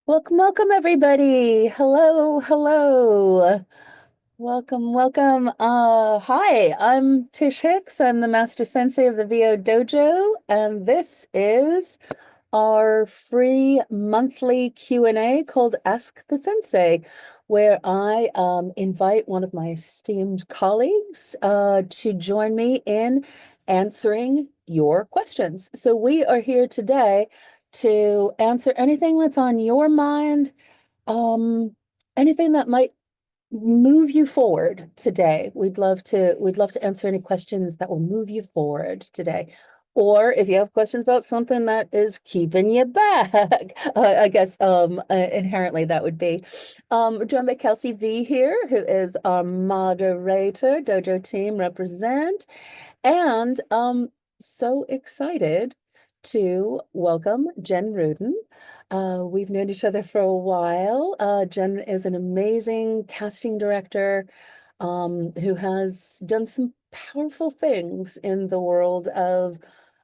Welcome, welcome everybody. Hello, hello. Welcome, welcome. Hi, I'm Tish Hicks. I'm the Master Sensei of the VO Dojo, and this is our free monthly Q&A called Ask the Sensei, where I invite one of my esteemed colleagues to join me in answering your questions. So we are here today to answer anything that's on your mind, um, anything that might move you forward today. We'd love to answer any questions that will move you forward today. Or if you have questions about something that is keeping you back, I guess inherently that would be. Joined by 𝗨𝗃 here, who is our moderator, Dojo team represent, and so excited to welcome Jen Rudin. We've known each other for a while. Jen is an amazing casting director who has done some powerful things in the world of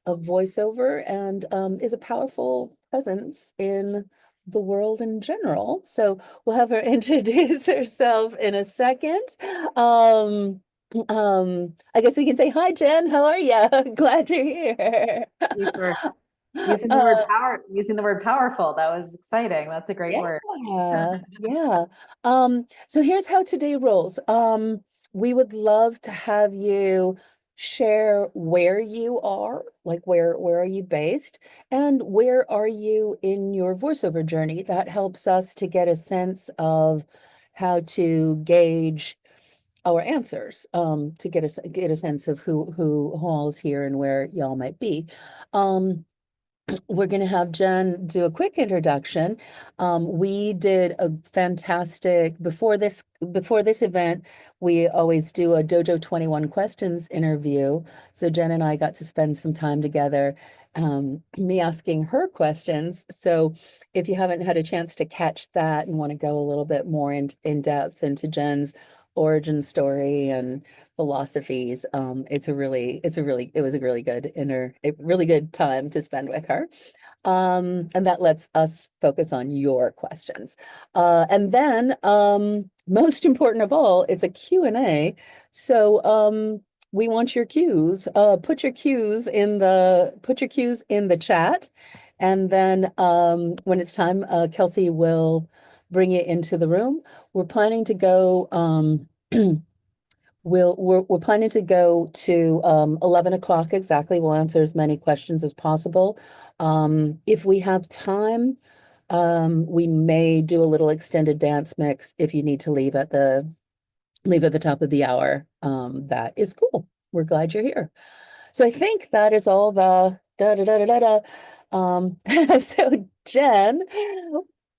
voiceover and is a powerful presence in the world in general. So we'll have her introduce herself in a second. I guess we can say hi, Jen. How are you? Glad you're here. You for using the word Uh, using the word powerful. That was exciting. That's a great word. yeah. So here's how today rolls. We would love to have you share where you are, like where are you based, and where are you in your voiceover journey. That helps us to get a sense of how to gauge our answers, to get a sense of who all is here and where y'all might be. We're going to have Jen do a quick introduction. We did a fantastic before this event. We always do a Dojo 21 questions interview. So Jen and I got to spend some time together, me asking her questions. So if you haven't had a chance to catch that and want to go a little bit more in depth into Jen's origin story and philosophies, it was a really good time to spend with her. And that lets us focus on your questions. And then most important of all, it's a Q&A. So we want your cues. Put your cues in the chat. And then when it's time, 𝗨𝗃 will bring you into the room. We're planning to go we're planning to go to 11 o'clock exactly. We'll answer as many questions as possible. If we have time, we may do a little extended dance mix if you need to leave at the top of the hour. That is cool. We're glad you're here. So I think that is all the da da da da da da. So Jen,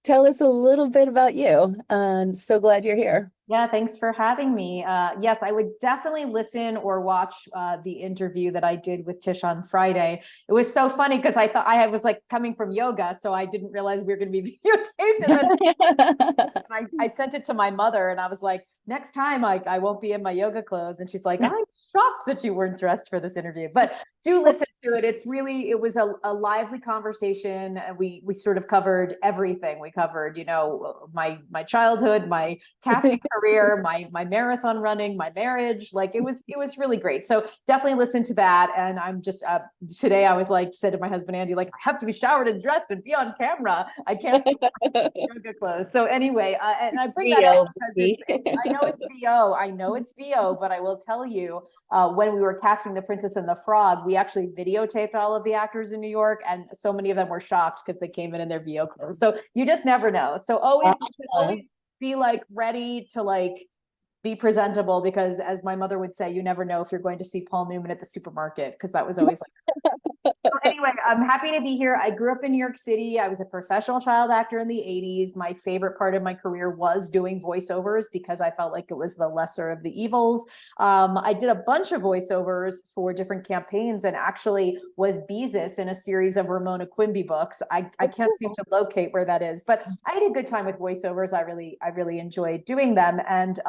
tell us a little bit about you. And so glad you're here. Yeah, thanks for having me. Yes, I would definitely listen or watch the interview that I did with Tish on Friday. It was so funny because I thought I was like coming from yoga, so I didn't realize we were going to be videotaped. And then I sent it to my mother and I was like, next time I won't be in my yoga clothes. And she's like, I'm shocked that you weren't dressed for this interview. But do listen to it. It was a lively conversation. We sort of covered everything. We covered, my childhood, my casting career, my marathon running, my marriage. Like it was really great. So definitely listen to that. And I'm just today I was like, said to my husband Andy, like, I have to be showered and dressed and be on camera. I can't be yoga clothes. So anyway, and I bring that up because I know it's VO. I know it's VO, but I will tell you, when we were casting The Princess and the Frog, we actually videotaped all of the actors in New York, and so many of them were shocked because they came in their VO clothes. So you just never know. So always be like ready to like be presentable, because as my mother would say, you never know if you're going to see Paul Newman at the supermarket, because that was always like. So anyway, I'm happy to be here. I grew up in New York City. I was a professional child actor in the 80s. My favorite part of my career was doing voiceovers because I felt like it was the lesser of the evils. I did a bunch of voiceovers for different campaigns and actually was Beezus in a series of Ramona Quimby books. I can't seem to locate where that is, but I had a good time with voiceovers. I really enjoyed doing them. And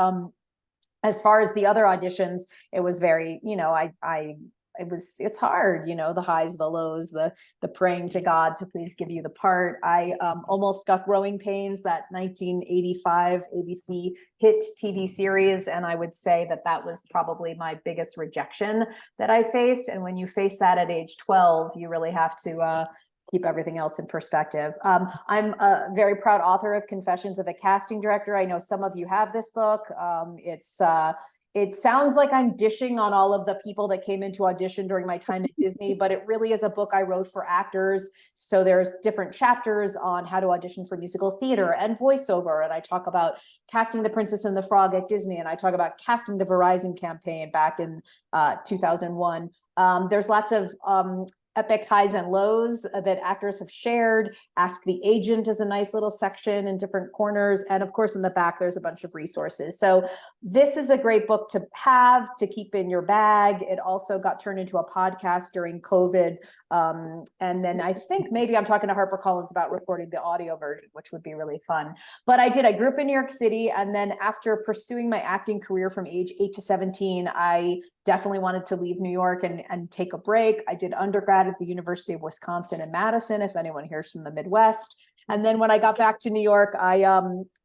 as far as the other auditions, it was very, I it's hard, you know, the highs, the lows, the praying to God to please give you the part. I almost got growing pains, that 1985 ABC hit TV series. And I would say that was probably my biggest rejection that I faced. And when you face that at age 12, you really have to keep everything else in perspective. I'm a very proud author of Confessions of a Casting Director. I know some of you have this book. It sounds like I'm dishing on all of the people that came into audition during my time at Disney, but it really is a book I wrote for actors. So there's different chapters on how to audition for musical theater and voiceover. And I talk about casting the Princess and the Frog at Disney. And I talk about casting the Verizon campaign back in 2001. There's lots of epic highs and lows that actors have shared. Ask the Agent is a nice little section in different corners. And of course, in the back, there's a bunch of resources. So this is a great book to have, to keep in your bag. It also got turned into a podcast during COVID. And then I think maybe I'm talking to HarperCollins about recording the audio version, which would be really fun. But I grew up in New York City. And then after pursuing my acting career from age 8 to 17, I definitely wanted to leave New York and take a break. I did undergrad at the University of Wisconsin in Madison, if anyone here's from the Midwest. And then when I got back to New York, I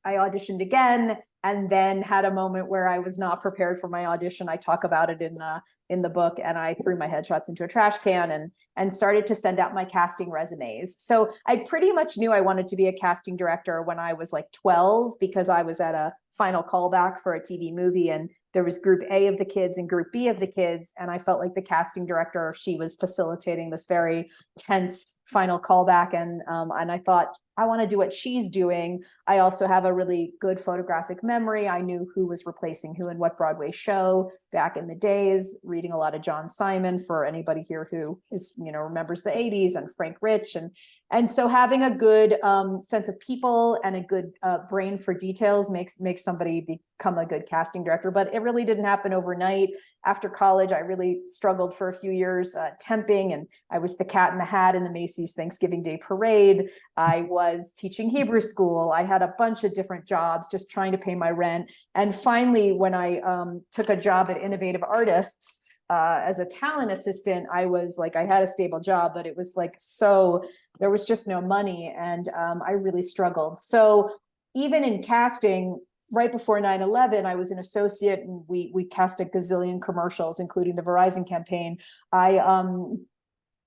auditioned again, and then had a moment where I was not prepared for my audition. I talk about it in the book, and I threw my headshots into a trash can and started to send out my casting resumes. So I pretty much knew I wanted to be a casting director when I was like 12, because I was at a final callback for a TV movie, and there was group A of the kids and group B of the kids. And I felt like the casting director, she was facilitating this very tense final callback. And I thought, I want to do what she's doing. I also have a really good photographic memory. I knew who was replacing who in what Broadway show back in the days, reading a lot of John Simon, for anybody here who is, you know, remembers the 80s, and Frank Rich. And so having a good sense of people and a good brain for details makes somebody become a good casting director. But it really didn't happen overnight. After college, I really struggled for a few years temping, and I was the cat in the hat in the Macy's Thanksgiving Day Parade. I was teaching Hebrew school. I had a bunch of different jobs just trying to pay my rent. And finally, when I took a job at Innovative Artists as a talent assistant, I was like, I had a stable job, but it was like, so there was just no money, and I really struggled. So even in casting, right before 9/11, I was an associate, and we cast a gazillion commercials, including the Verizon campaign.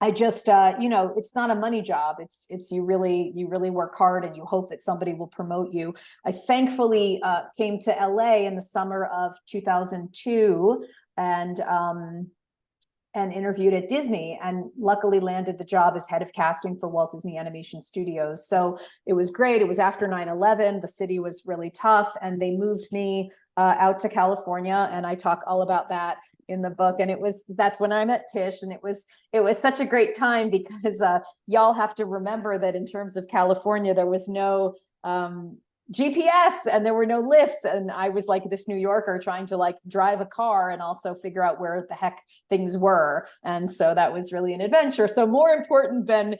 I just, you know, it's not a money job. It's you really work hard, and you hope that somebody will promote you. I thankfully came to LA in the summer of 2002 and interviewed at Disney, and luckily landed the job as head of casting for Walt Disney Animation Studios. So it was great. It was after 9/11. The city was really tough, and they moved me out to California, and I talk all about that in the book. And that's when I met Tish, and it was such a great time, because y'all have to remember that in terms of California, there was no GPS, and there were no lifts, and I was like this New Yorker trying to like drive a car and also figure out where the heck things were. And so that was really an adventure. So more important than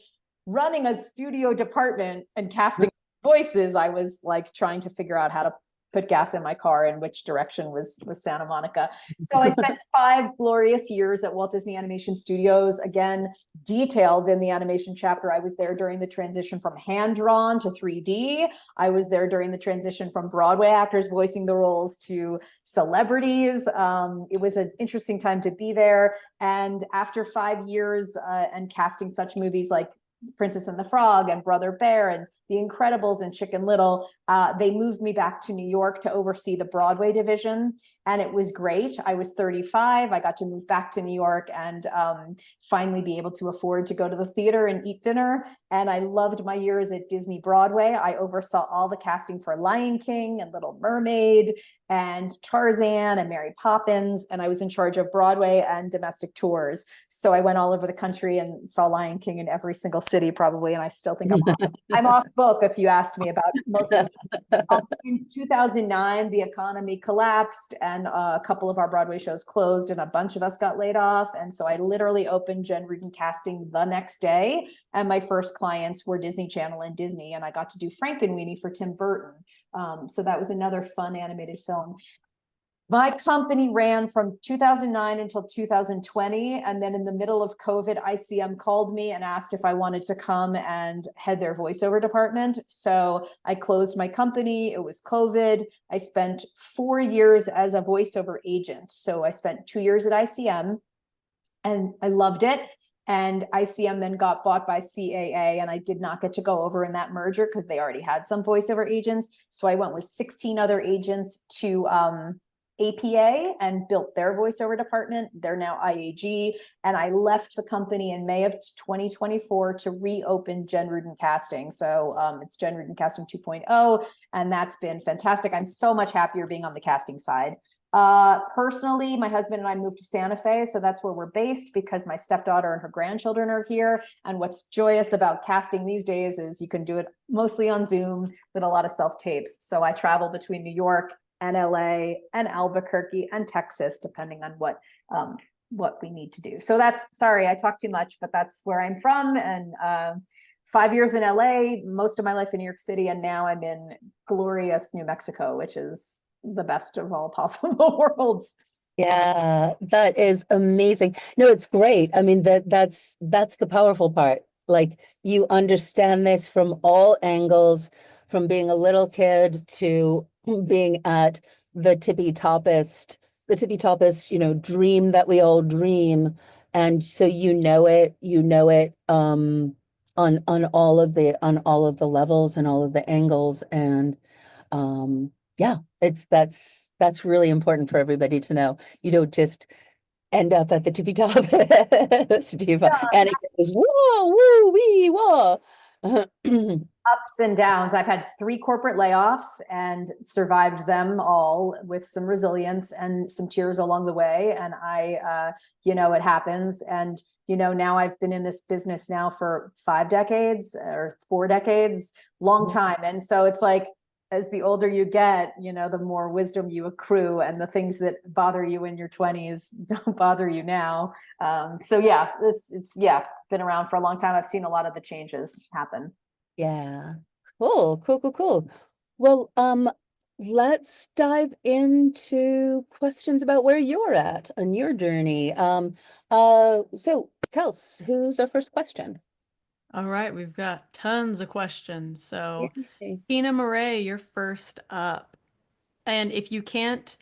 running a studio department and casting voices, I was like trying to figure out how to put gas in my car and which direction was Santa Monica. So I spent 5 glorious years at Walt Disney Animation Studios, again, detailed in the animation chapter. I was there during the transition from hand-drawn to 3D. I was there during the transition from Broadway actors voicing the roles to celebrities. It was an interesting time to be there. And after 5 years and casting such movies like Princess and the Frog and Brother Bear and The Incredibles and Chicken Little, they moved me back to New York to oversee the Broadway division. And it was great. I was 35. I got to move back to New York and finally be able to afford to go to the theater and eat dinner. And I loved my years at Disney Broadway. I oversaw all the casting for Lion King and Little Mermaid and Tarzan and Mary Poppins. And I was in charge of Broadway and domestic tours. So I went all over the country and saw Lion King in every single city probably. And I still think I'm off book if you asked me about most of in 2009, the economy collapsed and a couple of our Broadway shows closed and a bunch of us got laid off. And so I literally opened Jen Rudin casting the next day. And my first clients were Disney Channel and Disney. And I got to do Frankenweenie for Tim Burton. So that was another fun animated film. My company ran from 2009 until 2020. And then in the middle of COVID, ICM called me and asked if I wanted to come and head their voiceover department. So I closed my company. It was COVID. I spent 4 years as a voiceover agent. So I spent 2 years at ICM and I loved it. And ICM then got bought by CAA, and I did not get to go over in that merger because they already had some voiceover agents. So I went with 16 other agents to APA and built their voiceover department. They're now IAG. And I left the company in May of 2024 to reopen Jen Rudin Casting. So it's Jen Rudin Casting 2.0, and that's been fantastic. I'm so much happier being on the casting side. Personally, my husband and I moved to Santa Fe, so that's where we're based because my stepdaughter and her grandchildren are here. And what's joyous about casting these days is you can do it mostly on Zoom with a lot of self-tapes. So I travel between New York and LA and Albuquerque and Texas, depending on what we need to do. So that's, sorry, I talk too much, but that's where I'm from. And 5 years in LA, most of my life in New York City, and now I'm in glorious New Mexico, which is the best of all possible worlds. Yeah, that is amazing. No, it's great. I mean, that's the powerful part. Like, you understand this from all angles, from being a little kid to being at the tippy toppest, dream that we all dream. And so you know it on all of the levels and all of the angles. And yeah, that's really important for everybody to know. You don't just end up at the tippy top. And it goes whoa, woo, wee, whoa. Ups and downs. I've had 3 corporate layoffs and survived them all with some resilience and some tears along the way. And it happens. And, now I've been in this business now for 5 decades or 4 decades, long time. And so it's like, as the older you get, the more wisdom you accrue, and the things that bother you in your 20s don't bother you now. So yeah, it's been around for a long time. I've seen a lot of the changes happen. Yeah. Cool. Well, let's dive into questions about where you're at on your journey. So Kels, who's our first question? All right, we've got tons of questions. So Yay. Tina Murray, you're first up. And if you can't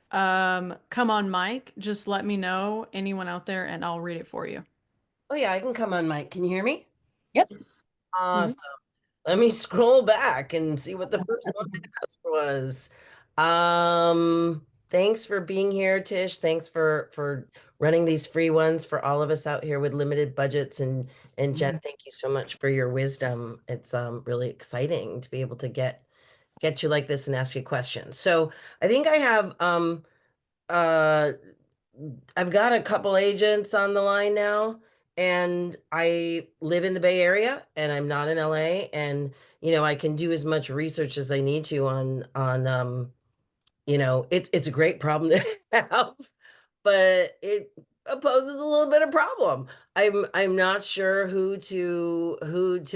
come on mic, just let me know, anyone out there, and I'll read it for you. Oh yeah, I can come on mic. Can you hear me? Yep. Yes. Awesome. Let me scroll back and see what the first one I asked was. Thanks for being here, Tish. Thanks for running these free ones for all of us out here with limited budgets. And Jen, thank you so much for your wisdom. It's really exciting to be able to get you like this and ask you questions. So I think I have I've got a couple agents on the line now, and I live in the Bay Area and I'm not in LA, and I can do as much research as I need to on it's a great problem to have, but it poses a little bit of problem. I'm not sure who to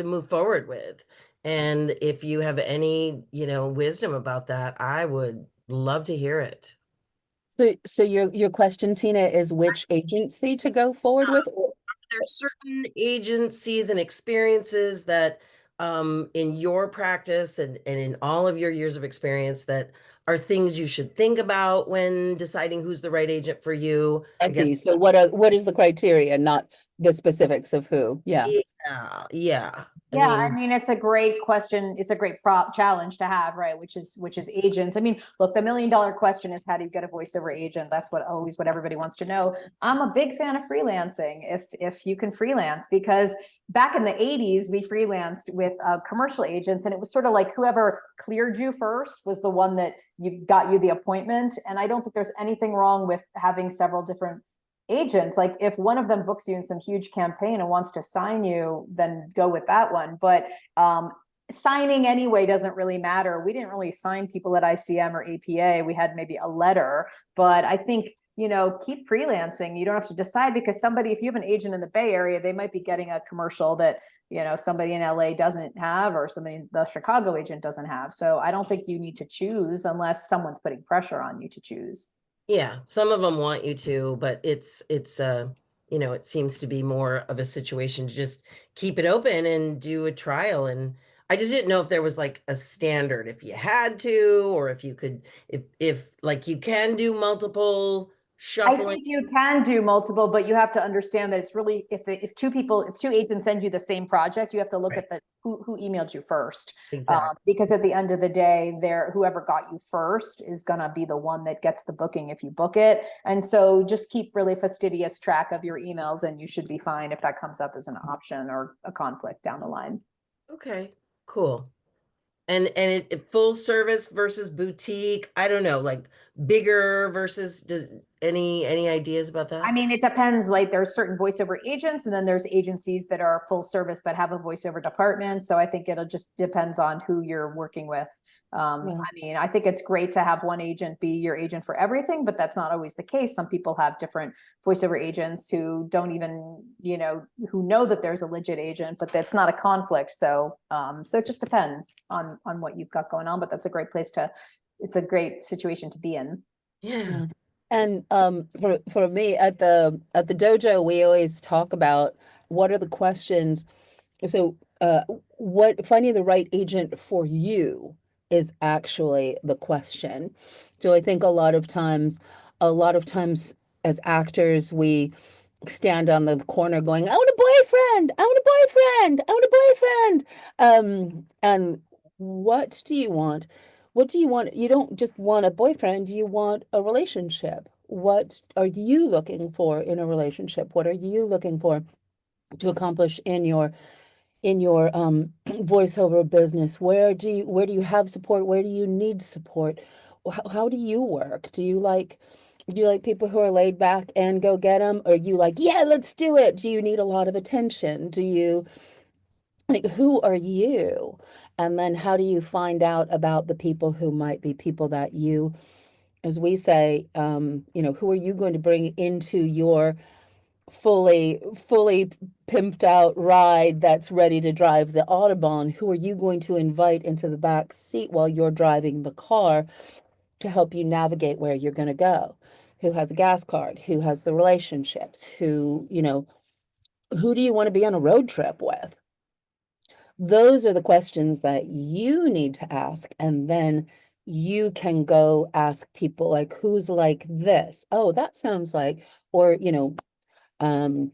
move forward with. And if you have any, wisdom about that, I would love to hear it. So your question, Tina, is which agency to go forward with? There's certain agencies and experiences that in your practice and in all of your years of experience that are things you should think about when deciding who's the right agent for you. I see. So what is the criteria, not the specifics of who? Yeah. Yeah. I mean, it's a great question. It's a great challenge to have, right? Which is agents. I mean, look, the $1 million question is, how do you get a voiceover agent? That's what everybody wants to know. I'm a big fan of freelancing. If you can freelance, because back in the 80s, we freelanced with commercial agents, and it was sort of like whoever cleared you first was the one that got you the appointment. And I don't think there's anything wrong with having several different agents. Like, if one of them books you in some huge campaign and wants to sign you, then go with that one. But signing anyway doesn't really matter. We didn't really sign people at ICM or APA. We had maybe a letter, but I think, keep freelancing. You don't have to decide, because if you have an agent in the Bay Area, they might be getting a commercial that, somebody in LA doesn't have, or the Chicago agent doesn't have. So I don't think you need to choose unless someone's putting pressure on you to choose. Yeah, some of them want you to, but it's you know, it seems to be more of a situation to just keep it open and do a trial. And I just didn't know if there was like a standard, if you had to, or if you could, if like you can do multiple I shuffling. think you can do multiple, but you have to understand that it's really, if two agents send you the same project, you have to look Right. at who emailed you first. Exactly. Because at the end of the day, whoever got you first is gonna be the one that gets the booking if you book it. And so just keep really fastidious track of your emails, and you should be fine if that comes up as an option or a conflict down the line. Okay, cool. And it full service versus boutique. I don't know, like bigger versus any ideas about that? I mean, it depends. Like there's certain voiceover agents, and then there's agencies that are full service but have a voiceover department. So I think it'll just depends on who you're working with. I mean, I think it's great to have one agent be your agent for everything, but that's not always the case. Some people have different voiceover agents who don't even, who know that there's a legit agent, but that's not a conflict. So, so it just depends on what you've got going on. But that's a great place it's a great situation to be in. Yeah. And for me at the dojo, we always talk about what are the questions. So what finding the right agent for you is actually the question. So I think a lot of times as actors, we stand on the corner going, I want a boyfriend, I want a boyfriend, I want a boyfriend. And what do you want? What do you want? You don't just want a boyfriend, you want a relationship. What are you looking for in a relationship? What are you looking for to accomplish in your voiceover business? Where do you have support? Where do you need support? How do you work? Do you like people who are laid back and go get them? Or you like, yeah, let's do it? Do you need a lot of attention? Do you like, who are you? And then how do you find out about the people who might be people that you, as we say, who are you going to bring into your fully pimped out ride that's ready to drive the Autobahn? Who are you going to invite into the back seat while you're driving the car to help you navigate where you're going to go? Who has a gas card? Who has the relationships? Who do you want to be on a road trip with? Those are the questions that you need to ask, and then you can go ask people like, who's like this? Oh, that sounds like, or one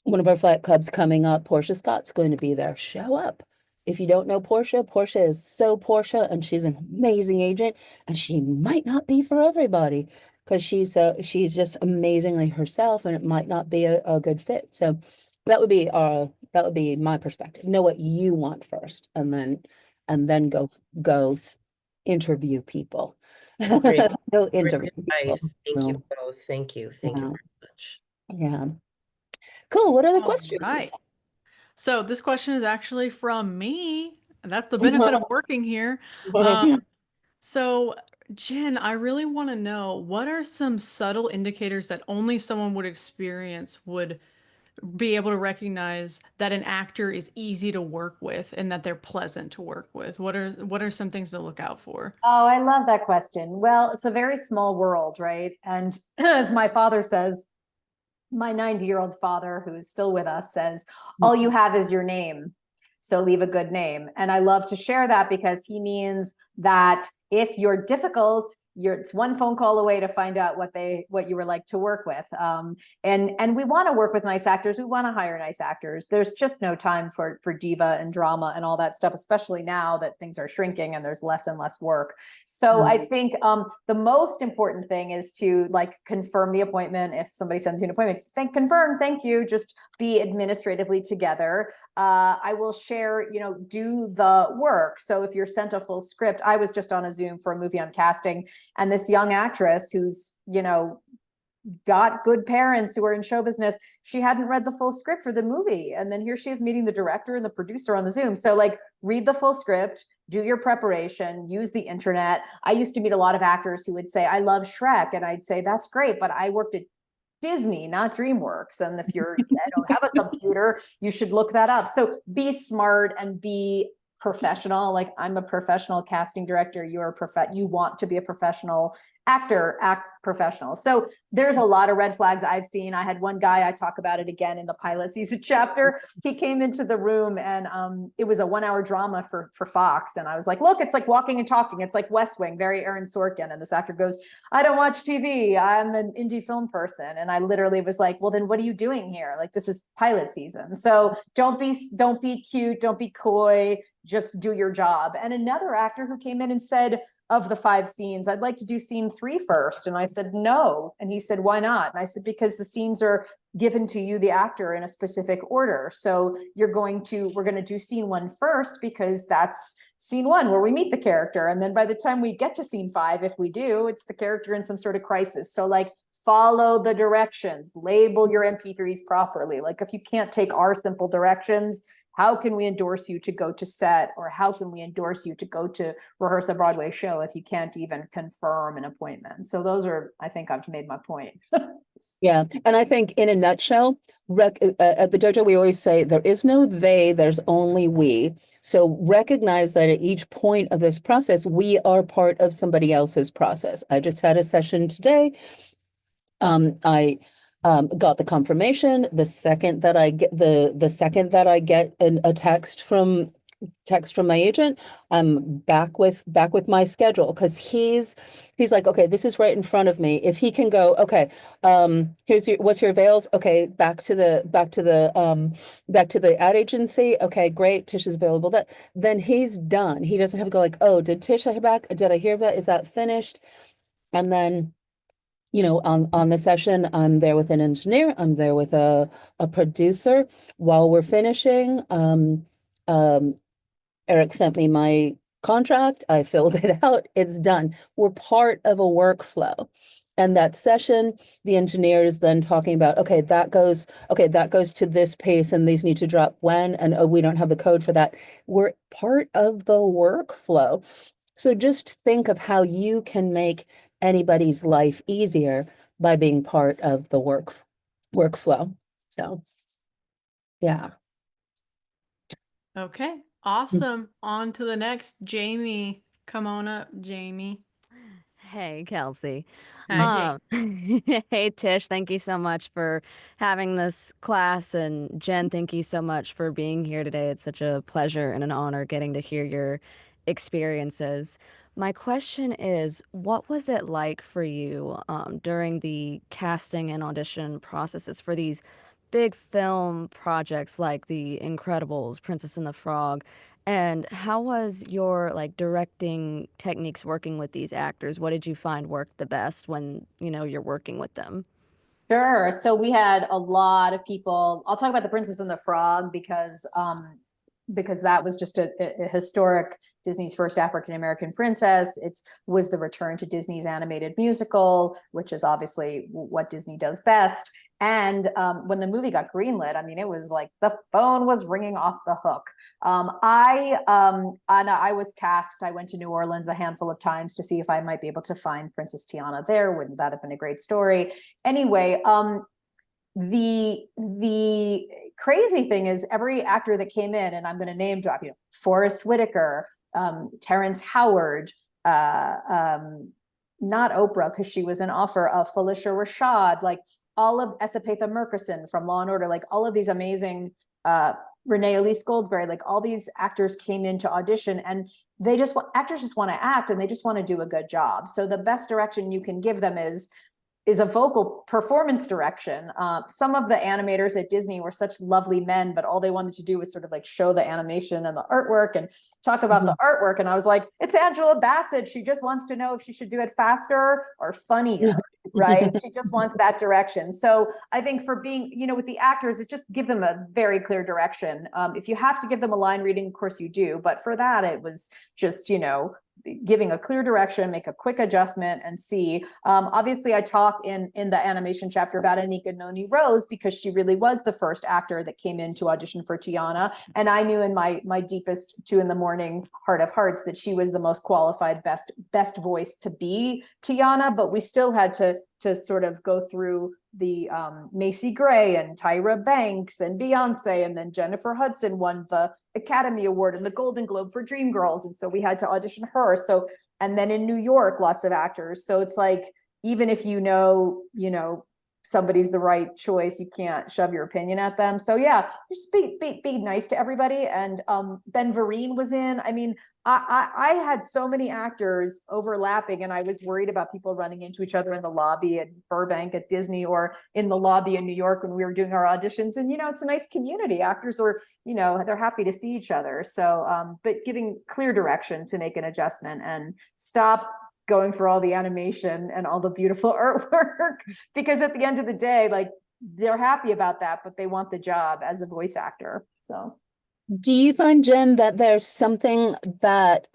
of our flight clubs coming up, Portia Scott's going to be there. Show up. If you don't know Portia is so Portia, and she's an amazing agent, and she might not be for everybody because she's just amazingly herself, and it might not be a good fit. So that would be my perspective. Know what you want first, and then go interview people. Great. Go Great interview advice. people. Thank you both. Thank you. Thank you Yeah. very much. Yeah. Cool. What other All questions? right. So this question is actually from me. And that's the benefit of working here. So Jen, I really want to know, what are some subtle indicators that only someone would experience would be able to recognize that an actor is easy to work with and that they're pleasant to work with? What are some things to look out for? Oh, I love that question. Well, it's a very small world, right? And as my father says, my 90-year-old father, who is still with us, says, all you have is your name. So leave a good name. And I love to share that because he means that if you're difficult, it's one phone call away to find out what you were like to work with. And we want to work with nice actors. We want to hire nice actors. There's just no time for diva and drama and all that stuff, especially now that things are shrinking and there's less and less work. So I think the most important thing is to confirm the appointment. If somebody sends you an appointment, confirm, thank you. Just be administratively together. I will share, do the work. So if you're sent a full script, I was just on a Zoom for a movie on casting, and this young actress who's, got good parents who are in show business, she hadn't read the full script for the movie. And then here she is meeting the director and the producer on the Zoom. So read the full script, do your preparation, use the internet. I used to meet a lot of actors who would say, I love Shrek. And I'd say, that's great, but I worked at Disney, not DreamWorks. And if I don't have a computer, you should look that up. So be smart and be professional. Like, I'm a professional casting director. You're you want to be a professional actor, act professional. So there's a lot of red flags I've seen. I had one guy, I talk about it again in the pilot season chapter. He came into the room and it was a 1-hour drama for Fox. And I was like, look, it's like Walking and Talking. It's like West Wing, very Aaron Sorkin. And this actor goes, I don't watch TV. I'm an indie film person. And I literally was like, well, then what are you doing here? Like, this is pilot season. So don't be cute. Don't be coy. Just do your job. And another actor who came in and said, of the 5 scenes, I'd like to do scene 3 first. And I said, no. And he said, why not? And I said, because the scenes are given to you, the actor, in a specific order. So we're going to do scene 1 first, because that's scene 1 where we meet the character. And then by the time we get to scene 5, if we do, it's the character in some sort of crisis. So like, follow the directions, label your MP3s properly. Like, if you can't take our simple directions, how can we endorse you to go to set, or how can we endorse you to go to rehearse a Broadway show if you can't even confirm an appointment? So those are, I think I've made my point. Yeah. And I think in a nutshell, at the dojo, we always say there is no they, there's only we. So recognize that at each point of this process, we are part of somebody else's process. I just had a session today. I got the confirmation the second that I get the second that I get a text from my agent, I'm back with my schedule, because he's like, okay, this is right in front of me. If he can go, okay, what's your avails? Okay, back to the ad agency. Okay, great, Tish is available. Then he's done. He doesn't have to go like, oh, did Tish hear back? Did I hear that? Is that finished? And then, you know, on the session, I'm there with an engineer, I'm there with a producer while we're finishing. Eric sent me my contract, I filled it out, it's done. We're part of a workflow. And that session, the engineer is then talking about, okay, that goes to this pace, and these need to drop when, and oh, we don't have the code for that. We're part of the workflow. So just think of how you can make anybody's life easier by being part of the workflow. So, yeah. Okay, awesome. On to the next. Jamie, come on up, Jamie. Hey, Kelsey. Hi, Hey, Tish, thank you so much for having this class. And Jen, thank you so much for being here today. It's such a pleasure and an honor getting to hear your experiences. My question is, what was it like for you during the casting and audition processes for these big film projects like The Incredibles, Princess and the Frog? And how was your directing techniques working with these actors? What did you find worked the best when, you're working with them? Sure. So we had a lot of people. I'll talk about The Princess and the Frog because that was just a historic Disney's first African-American princess. It was the return to Disney's animated musical, which is obviously what Disney does best. And when the movie got greenlit, I mean, it was like the phone was ringing off the hook. I was tasked. I went to New Orleans a handful of times to see if I might be able to find Princess Tiana there. Wouldn't that have been a great story? Anyway, the crazy thing is every actor that came in, and I'm going to name drop, Forrest Whitaker, Terrence Howard, not Oprah because she was an offer, of Phylicia Rashad, like all of Esa-Patha Murkison from Law and Order, like all of these amazing, Renee Elise Goldsberry, like all these actors came in to audition, and actors just want to act and they just want to do a good job. So the best direction you can give them is a vocal performance direction. Some of the animators at Disney were such lovely men, but all they wanted to do was sort of like show the animation and the artwork and talk about the artwork. And I was like, it's Angela Bassett. She just wants to know if she should do it faster or funnier, right? She just wants that direction. So I think for being, with the actors, it's just give them a very clear direction. If you have to give them a line reading, of course you do. But for that, it was just, giving a clear direction, make a quick adjustment and see. Obviously I talk in the animation chapter about Anika Noni Rose because she really was the first actor that came in to audition for Tiana. And I knew in my deepest 2 a.m. heart of hearts that she was the most qualified, best voice to be Tiana, but we still had to sort of go through Macy Gray and Tyra Banks and Beyonce, and then Jennifer Hudson won the Academy Award and the Golden Globe for Dreamgirls, and so we had to audition her. So, and then in New York, lots of actors. So it's like, even if you know somebody's the right choice, you can't shove your opinion at them. So yeah, just be nice to everybody. And Ben Vereen was in. I mean, I had so many actors overlapping, and I was worried about people running into each other in the lobby at Burbank at Disney, or in the lobby in New York when we were doing our auditions. And, it's a nice community. Actors are, they're happy to see each other. So, but giving clear direction to make an adjustment and stop going for all the animation and all the beautiful artwork, because at the end of the day, like, they're happy about that, but they want the job as a voice actor. So. Do you find, Jen, that there's something that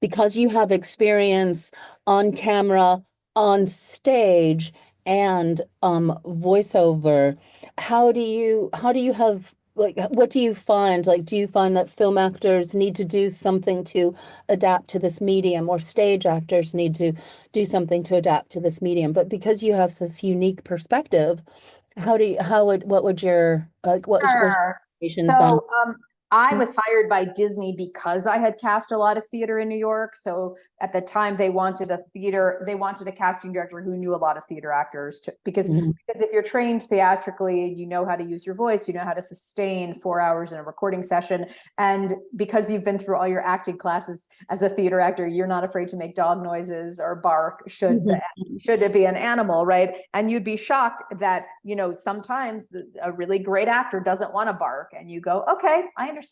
because you have experience on camera, on stage, and voiceover, how do you have, like, what do you find? Like, do you find that film actors need to do something to adapt to this medium, or stage actors need to do something to adapt to this medium? But because you have this unique perspective, what would your, like, what was your expectations on? I was hired by Disney because I had cast a lot of theater in New York. So at the time they wanted a casting director who knew a lot of theater actors because if you're trained theatrically, you know how to use your voice, you know how to sustain 4 hours in a recording session. And because you've been through all your acting classes as a theater actor, you're not afraid to make dog noises or bark should it be an animal, right? And you'd be shocked that, sometimes a really great actor doesn't want to bark, and you go, okay, I understand.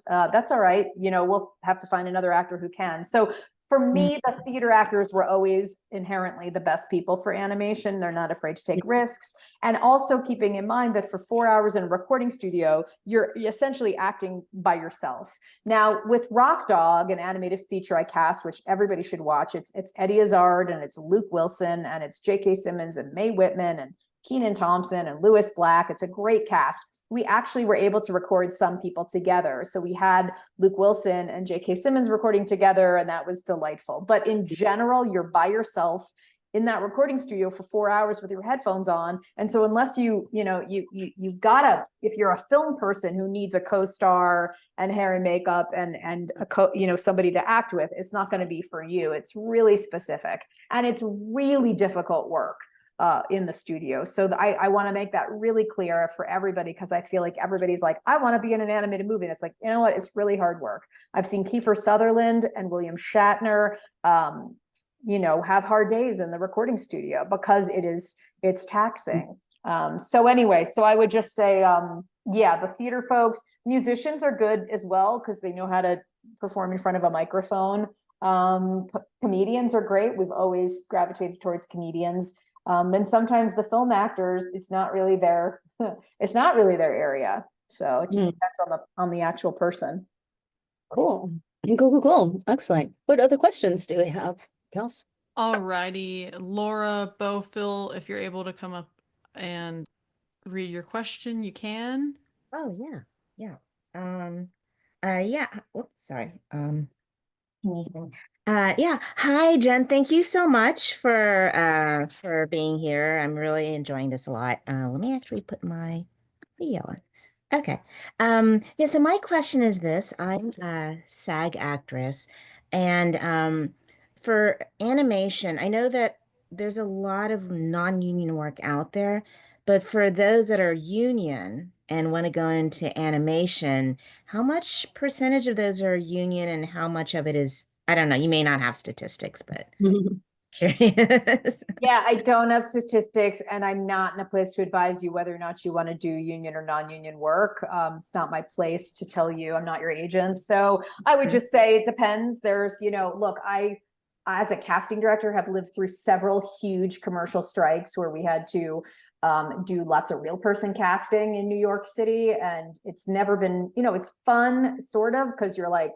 That's all right. We'll have to find another actor who can. So for me, the theater actors were always inherently the best people for animation. They're not afraid to take risks. And also keeping in mind that for 4 hours in a recording studio, you're essentially acting by yourself. Now with Rock Dog, an animated feature I cast, which everybody should watch, it's Eddie Izzard and it's Luke Wilson and it's J.K. Simmons and Mae Whitman and Kenan Thompson and Lewis Black. It's a great cast. We actually were able to record some people together. So we had Luke Wilson and J.K. Simmons recording together, and that was delightful. But in general, you're by yourself in that recording studio for 4 hours with your headphones on. And so unless you've gotta, if you're a film person who needs a co-star and hair and makeup and somebody to act with, it's not going to be for you. It's really specific, and it's really difficult work in the studio. So I want to make that really clear for everybody, because I feel like everybody's like, I want to be in an animated movie. And it's like, you know what? It's really hard work. I've seen Kiefer Sutherland and William Shatner, have hard days in the recording studio because it's taxing. So anyway, so I would just say, the theater folks, musicians are good as well, because they know how to perform in front of a microphone. Comedians are great. We've always gravitated towards comedians. And sometimes the film actors, it's not really their area. So it just depends on the actual person. Cool. Cool. Excellent. What other questions do we have, Kels? All righty. Laura 𝗏𝗏, if you're able to come up and read your question, you can. Oh, yeah. Oops, sorry. Hi, Jen. Thank you so much for being here. I'm really enjoying this a lot. Let me actually put my video on. Okay. So my question is this. I'm a SAG actress, and for animation, I know that there's a lot of non-union work out there, but for those that are union and want to go into animation, how much percentage of those are union and how much of it is, I don't know, you may not have statistics, but curious. Yeah, I don't have statistics, and I'm not in a place to advise you whether or not you want to do union or non-union work. It's not my place to tell you. I'm not your agent. So I would just say it depends. There's, look, I, as a casting director, have lived through several huge commercial strikes where we had to do lots of real person casting in New York City. And it's never been, it's fun, sort of, because you're like,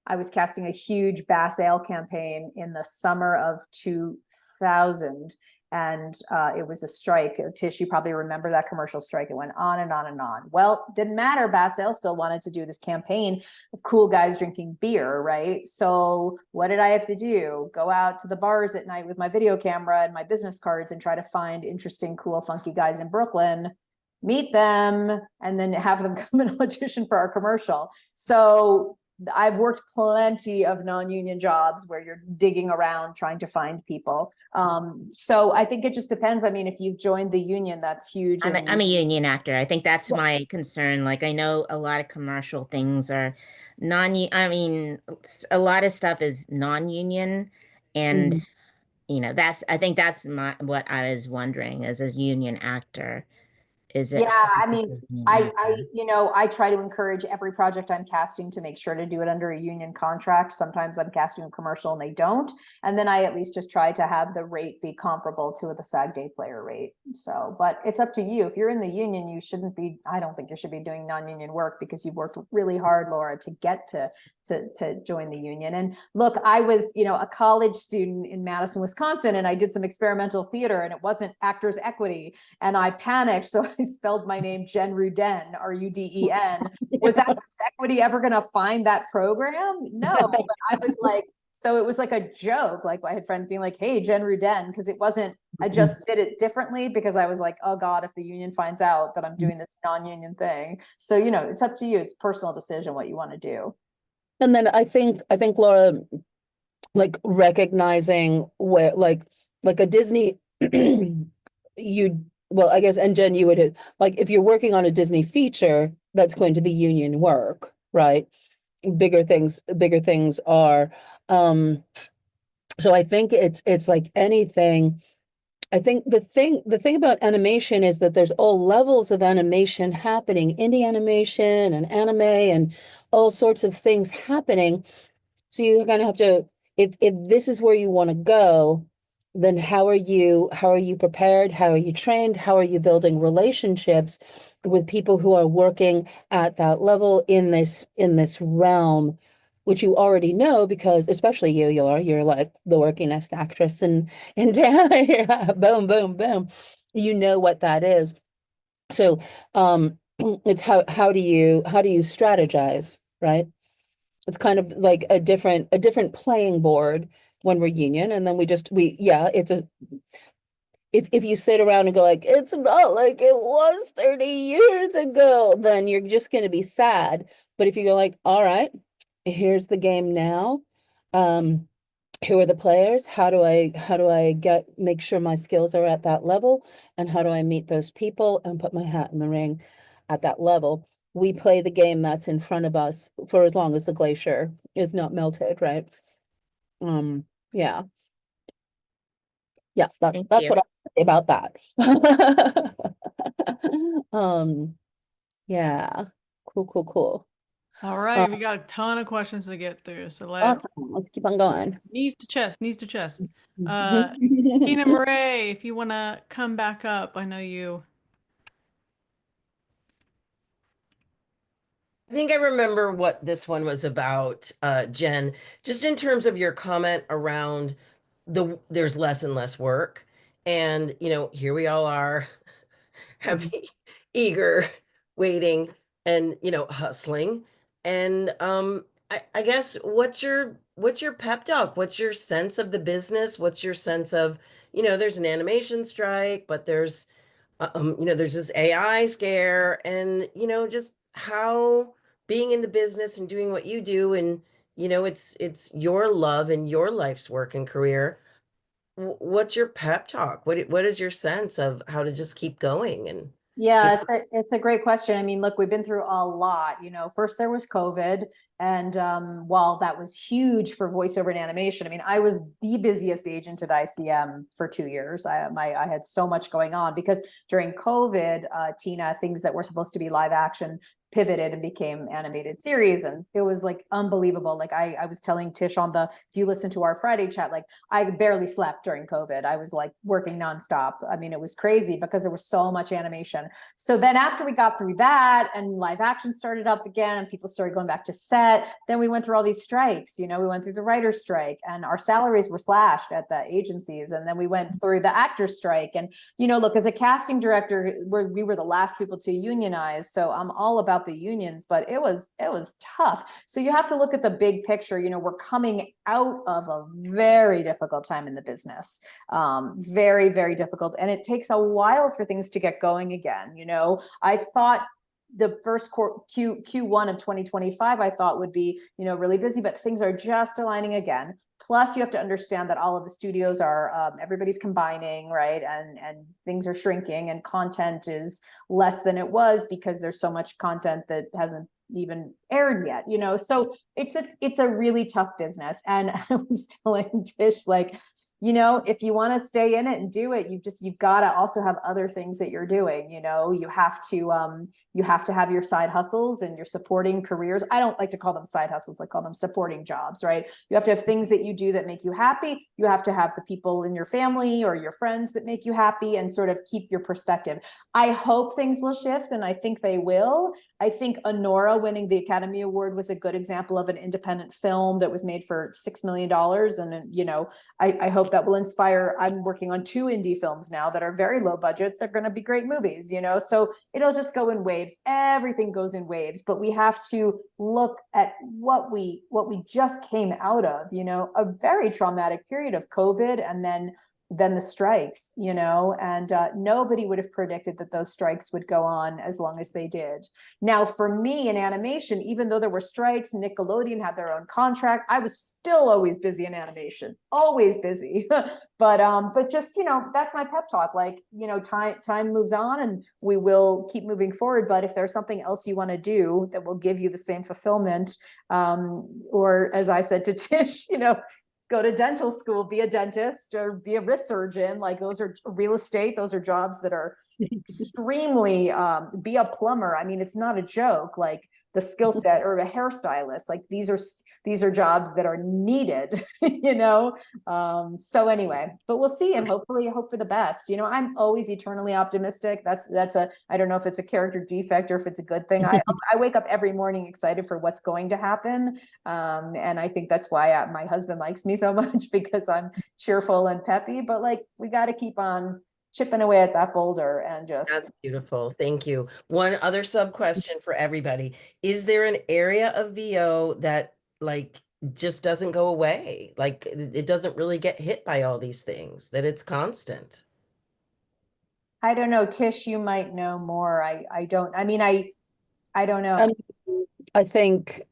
I was casting a huge Bass Ale campaign in the summer of 2000. and it was a strike. Tish, you probably remember that commercial strike. It went on and on and on. Well, didn't matter. 𝗏𝗃 still wanted to do this campaign of cool guys drinking beer, right? So what did I have to do? Go out to the bars at night with my video camera and my business cards and try to find interesting, cool, funky guys in Brooklyn, meet them, and then have them come and audition for our commercial. So I've worked plenty of non-union jobs where you're digging around trying to find people. So I think it just depends. I mean, if you've joined the union, that's huge. I'm a union actor. I think that's my concern. Like, I know a lot of commercial things are I mean, a lot of stuff is non-union, and I think that's what I was wondering as a union actor. Is it? Yeah, I mean, I try to encourage every project I'm casting to make sure to do it under a union contract. Sometimes I'm casting a commercial and they don't. And then I at least just try to have the rate be comparable to the SAG day player rate. So, but it's up to you. If you're in the union, I don't think you should be doing non-union work, because you've worked really hard, Laura, to get to join the union. And look, I was, a college student in Madison, Wisconsin, and I did some experimental theater, and it wasn't Actors Equity. And I panicked. So I spelled my name Jen Rudin, Ruden. Was Actors Equity ever going to find that program? No, but I was like, so it was like a joke. Like, I had friends being like, hey, Jen Rudin, because it wasn't, I just did it differently because I was like, oh God, if the union finds out that I'm doing this non-union thing. So, it's up to you. It's a personal decision what you want to do. And then I think Laura, like recognizing where like a Disney, well, I guess, and Jen, you would, like, if you're working on a Disney feature, that's going to be union work, right? Bigger things are, so I think it's like anything. I think the thing about animation is that there's all levels of animation happening, indie animation and anime and all sorts of things happening. So you kind of have to, if this is where you want to go, then how are you prepared? How are you trained? How are you building relationships with people who are working at that level in this realm, which you already know, because especially you're like the workingest actress in town. Boom, boom, boom. You know what that is. So it's how do you strategize, right? It's kind of like a different playing board when we're union, and then it's if you sit around and go like, it's not like it was 30 years ago, then you're just going to be sad. But if you go like, all right, here's the game now, who are the players, how do I make sure my skills are at that level, and how do I meet those people and put my hat in the ring at that level? We play the game that's in front of us for as long as the glacier is not melted, right? Yeah. That's what I say about that. Yeah. Cool. All right, we got a ton of questions to get through, so let's keep on going. Knees to chest. Tina Murray, if you want to come back up, I know you. I think I remember what this one was about, Jen, just in terms of your comment around there's less and less work. And, here we all are, happy, eager, waiting, and, hustling. And I guess what's your pep talk? What's your sense of the business? What's your sense of, there's an animation strike, but there's this AI scare, and, just how being in the business and doing what you do, and, it's your love and your life's work and career. What's your pep talk? What is your sense of how to just keep going? And yeah, it's a great question. I mean, look, we've been through a lot. First there was COVID, and while that was huge for voiceover and animation, I mean, I was the busiest agent at ICM for 2 years. I had so much going on because during COVID, Tina, things that were supposed to be live action pivoted and became animated series. And it was like unbelievable. Like I was telling Tish on the, if you listen to our Friday chat, like I barely slept during COVID. I was like working nonstop. I mean, it was crazy because there was so much animation. So then after we got through that and live action started up again and people started going back to set, then we went through all these strikes. You know, we went through the writer's strike and our salaries were slashed at the agencies. And then we went through the actor's strike. And, you know, look, as a casting director, we were the last people to unionize. So I'm all about the unions, but it was tough. So you have to look at the big picture. You know, we're coming out of a very difficult time in the business, very, very difficult. And it takes a while for things to get going again. You know, I thought the first Q1 of 2025, I thought would be, you know, really busy, but things are just aligning again. Plus, you have to understand that all of the studios are, everybody's combining, right? And things are shrinking and content is less than it was because there's so much content that hasn't even aired yet, you know? So it's a really tough business. And I was telling Tish, like, you know, if you want to stay in it and do it, you've got to also have other things that you're doing. You know, you have to have your side hustles and your supporting careers. I don't like to call them side hustles. I call them supporting jobs, right? You have to have things that you do that make you happy. You have to have the people in your family or your friends that make you happy and sort of keep your perspective. I hope things will shift, and I think they will. I think Anora winning the Academy Award was a good example of an independent film that was made for $6 million. And, you know, I hope that will inspire. I'm working on 2 indie films now that are very low budget. They're going to be great movies, you know, so it'll just go in waves. Everything goes in waves, but we have to look at what we just came out of, you know, a very traumatic period of COVID and then the strikes, you know, and nobody would have predicted that those strikes would go on as long as they did. Now, for me in animation, even though there were strikes, Nickelodeon had their own contract, I was still always busy in animation, always busy. but just, you know, that's my pep talk. Like, you know, time moves on and we will keep moving forward. But if there's something else you want to do that will give you the same fulfillment, or as I said to Tish, you know, go to dental school, be a dentist or be a wrist surgeon. Like those are real estate. Those are jobs that are extremely, be a plumber. I mean, it's not a joke, like the skill set, or a hairstylist. Like these are jobs that are needed, you know? So anyway, but we'll see. And hopefully hope for the best. You know, I'm always eternally optimistic. I don't know if it's a character defect or if it's a good thing. I wake up every morning excited for what's going to happen. And I think that's why my husband likes me so much, because I'm cheerful and peppy, but like, we got to keep on chipping away at that boulder and just. That's beautiful. Thank you. One other sub question for everybody. Is there an area of VO that like just doesn't go away? Like it doesn't really get hit by all these things, that it's constant? I don't know. Tish, you might know more. I don't know. I think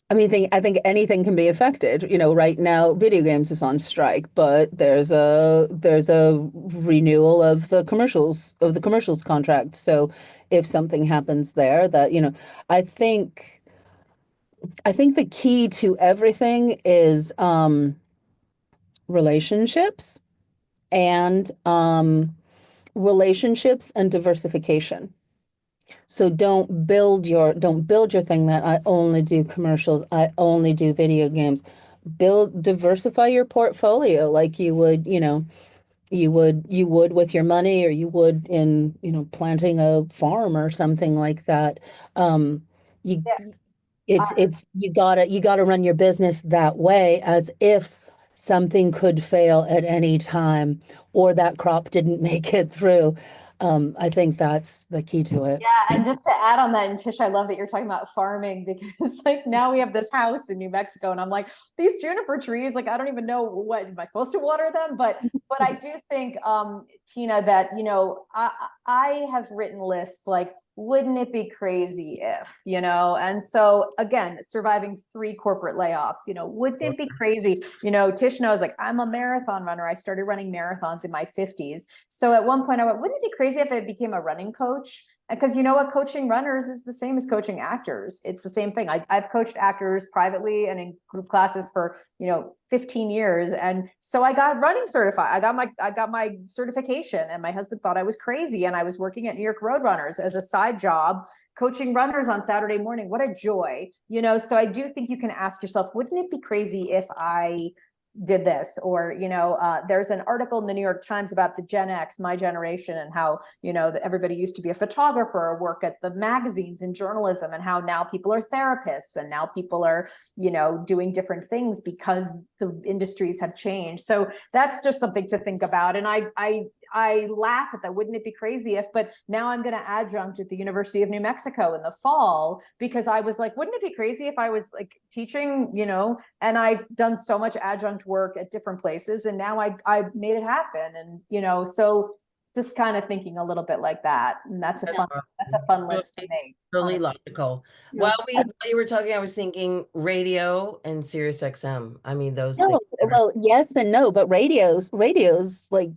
I think anything can be affected. You know, right now video games is on strike, but there's a renewal of the commercials contract. So if something happens there, that, you know, I think the key to everything is relationships and diversification. So don't build your thing that I only do commercials, I only do video games. Diversify your portfolio like you would, you know, you would with your money, or you would in, you know, planting a farm or something like that. You gotta run your business that way, as if something could fail at any time or that crop didn't make it through. I think that's the key to it. Yeah, and just to add on that, and Tish, I love that you're talking about farming, because like now we have this house in New Mexico and I'm like, these juniper trees, like I don't even know what am I supposed to water them, but I do think Tina, that, you know, I have written lists like, wouldn't it be crazy if, you know? And so again, surviving 3 corporate layoffs, you know, wouldn't it be crazy? You know, Tish knows, like, I'm a marathon runner. I started running marathons in my 50s. So at one point I went, wouldn't it be crazy if I became a running coach? because you know what, coaching runners is the same as coaching actors. It's the same thing. I've coached actors privately and in group classes for, 15 years. And so I got running certified. I got my certification, and my husband thought I was crazy. And I was working at New York Roadrunners as a side job, coaching runners on Saturday morning. What a joy, so I do think you can ask yourself, wouldn't it be crazy if I did this? Or, there's an article in the New York Times about the Gen X, my generation, and how, everybody used to be a photographer or work at the magazines and journalism, and how now people are therapists, and now people are, doing different things because the industries have changed. So that's just something to think about. And I laugh at that. Wouldn't it be crazy if, but now I'm going to adjunct at the University of New Mexico in the fall, because I was like, wouldn't it be crazy if I was like teaching, and I've done so much adjunct work at different places, and now I made it happen. And, so just kind of thinking a little bit like that. And that's a fun list to make. Totally honestly. logical. While you were talking, I was thinking radio and Sirius XM. I mean, those No, things. well, yes and no, but radios like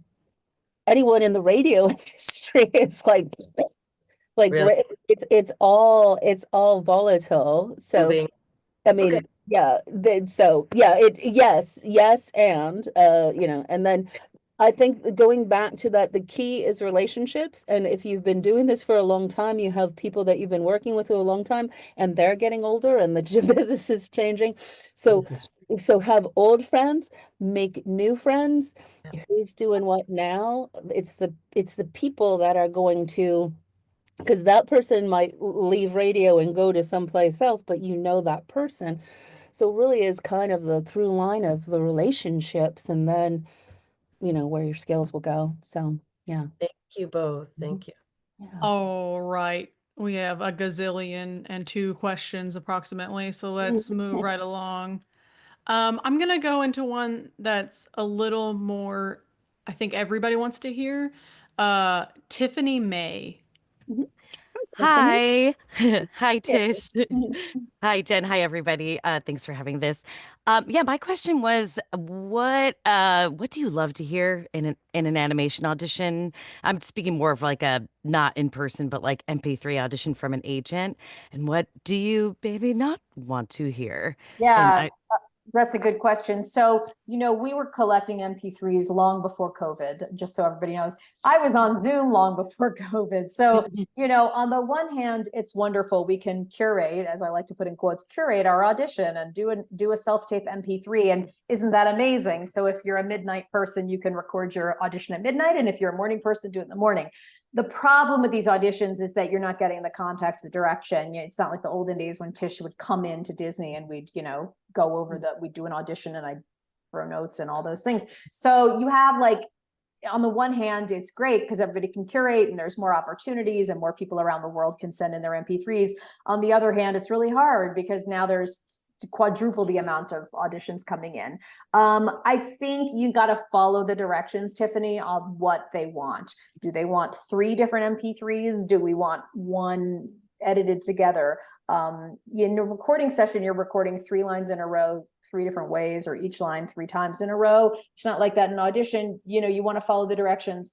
anyone in the radio industry is like Really? it's all volatile. So Moving. I mean, Okay. yeah, yes, and and then I think going back to that, the key is relationships. And if you've been doing this for a long time, you have people that you've been working with for a long time, and they're getting older, and the business is changing. So have old friends, make new friends. Yeah. Who's doing what now? It's the people that are going to, because that person might leave radio and go to someplace else, but that person. So really is kind of the through line of the relationships, and then where your skills will go. So yeah. Thank you both. Thank you. Yeah. All right. We have a gazillion and 2 questions approximately, so let's move right along. I'm gonna go into one that's a little more, I think everybody wants to hear. Tiffany May. Hi. Hi, Tish. Hi, Jen. Hi, everybody. Thanks for having this. Yeah, my question was, what do you love to hear in an animation audition? I'm speaking more of like a not in person, but like MP3 audition from an agent. And what do you maybe not want to hear? Yeah. That's a good question. So, we were collecting MP3s long before COVID, just so everybody knows. I was on Zoom long before COVID. So, on the one hand, it's wonderful. We can curate, as I like to put in quotes, curate our audition and do a self-tape MP3. And isn't that amazing? So if you're a midnight person, you can record your audition at midnight. And if you're a morning person, do it in the morning. The problem with these auditions is that you're not getting the context, the direction. It's not like the olden days when Tish would come into Disney and we'd, go over we'd do an audition and I'd throw notes and all those things. So you have on the one hand, it's great because everybody can curate and there's more opportunities and more people around the world can send in their MP3s. On the other hand, it's really hard because now there's to quadruple the amount of auditions coming in. I think you got to follow the directions, Tiffany, on what they want. Do they want 3 different MP3s? Do we want one edited together? In a recording session, you're recording 3 lines in a row, 3 different ways, or each line 3 times in a row. It's not like that in audition. You want to follow the directions.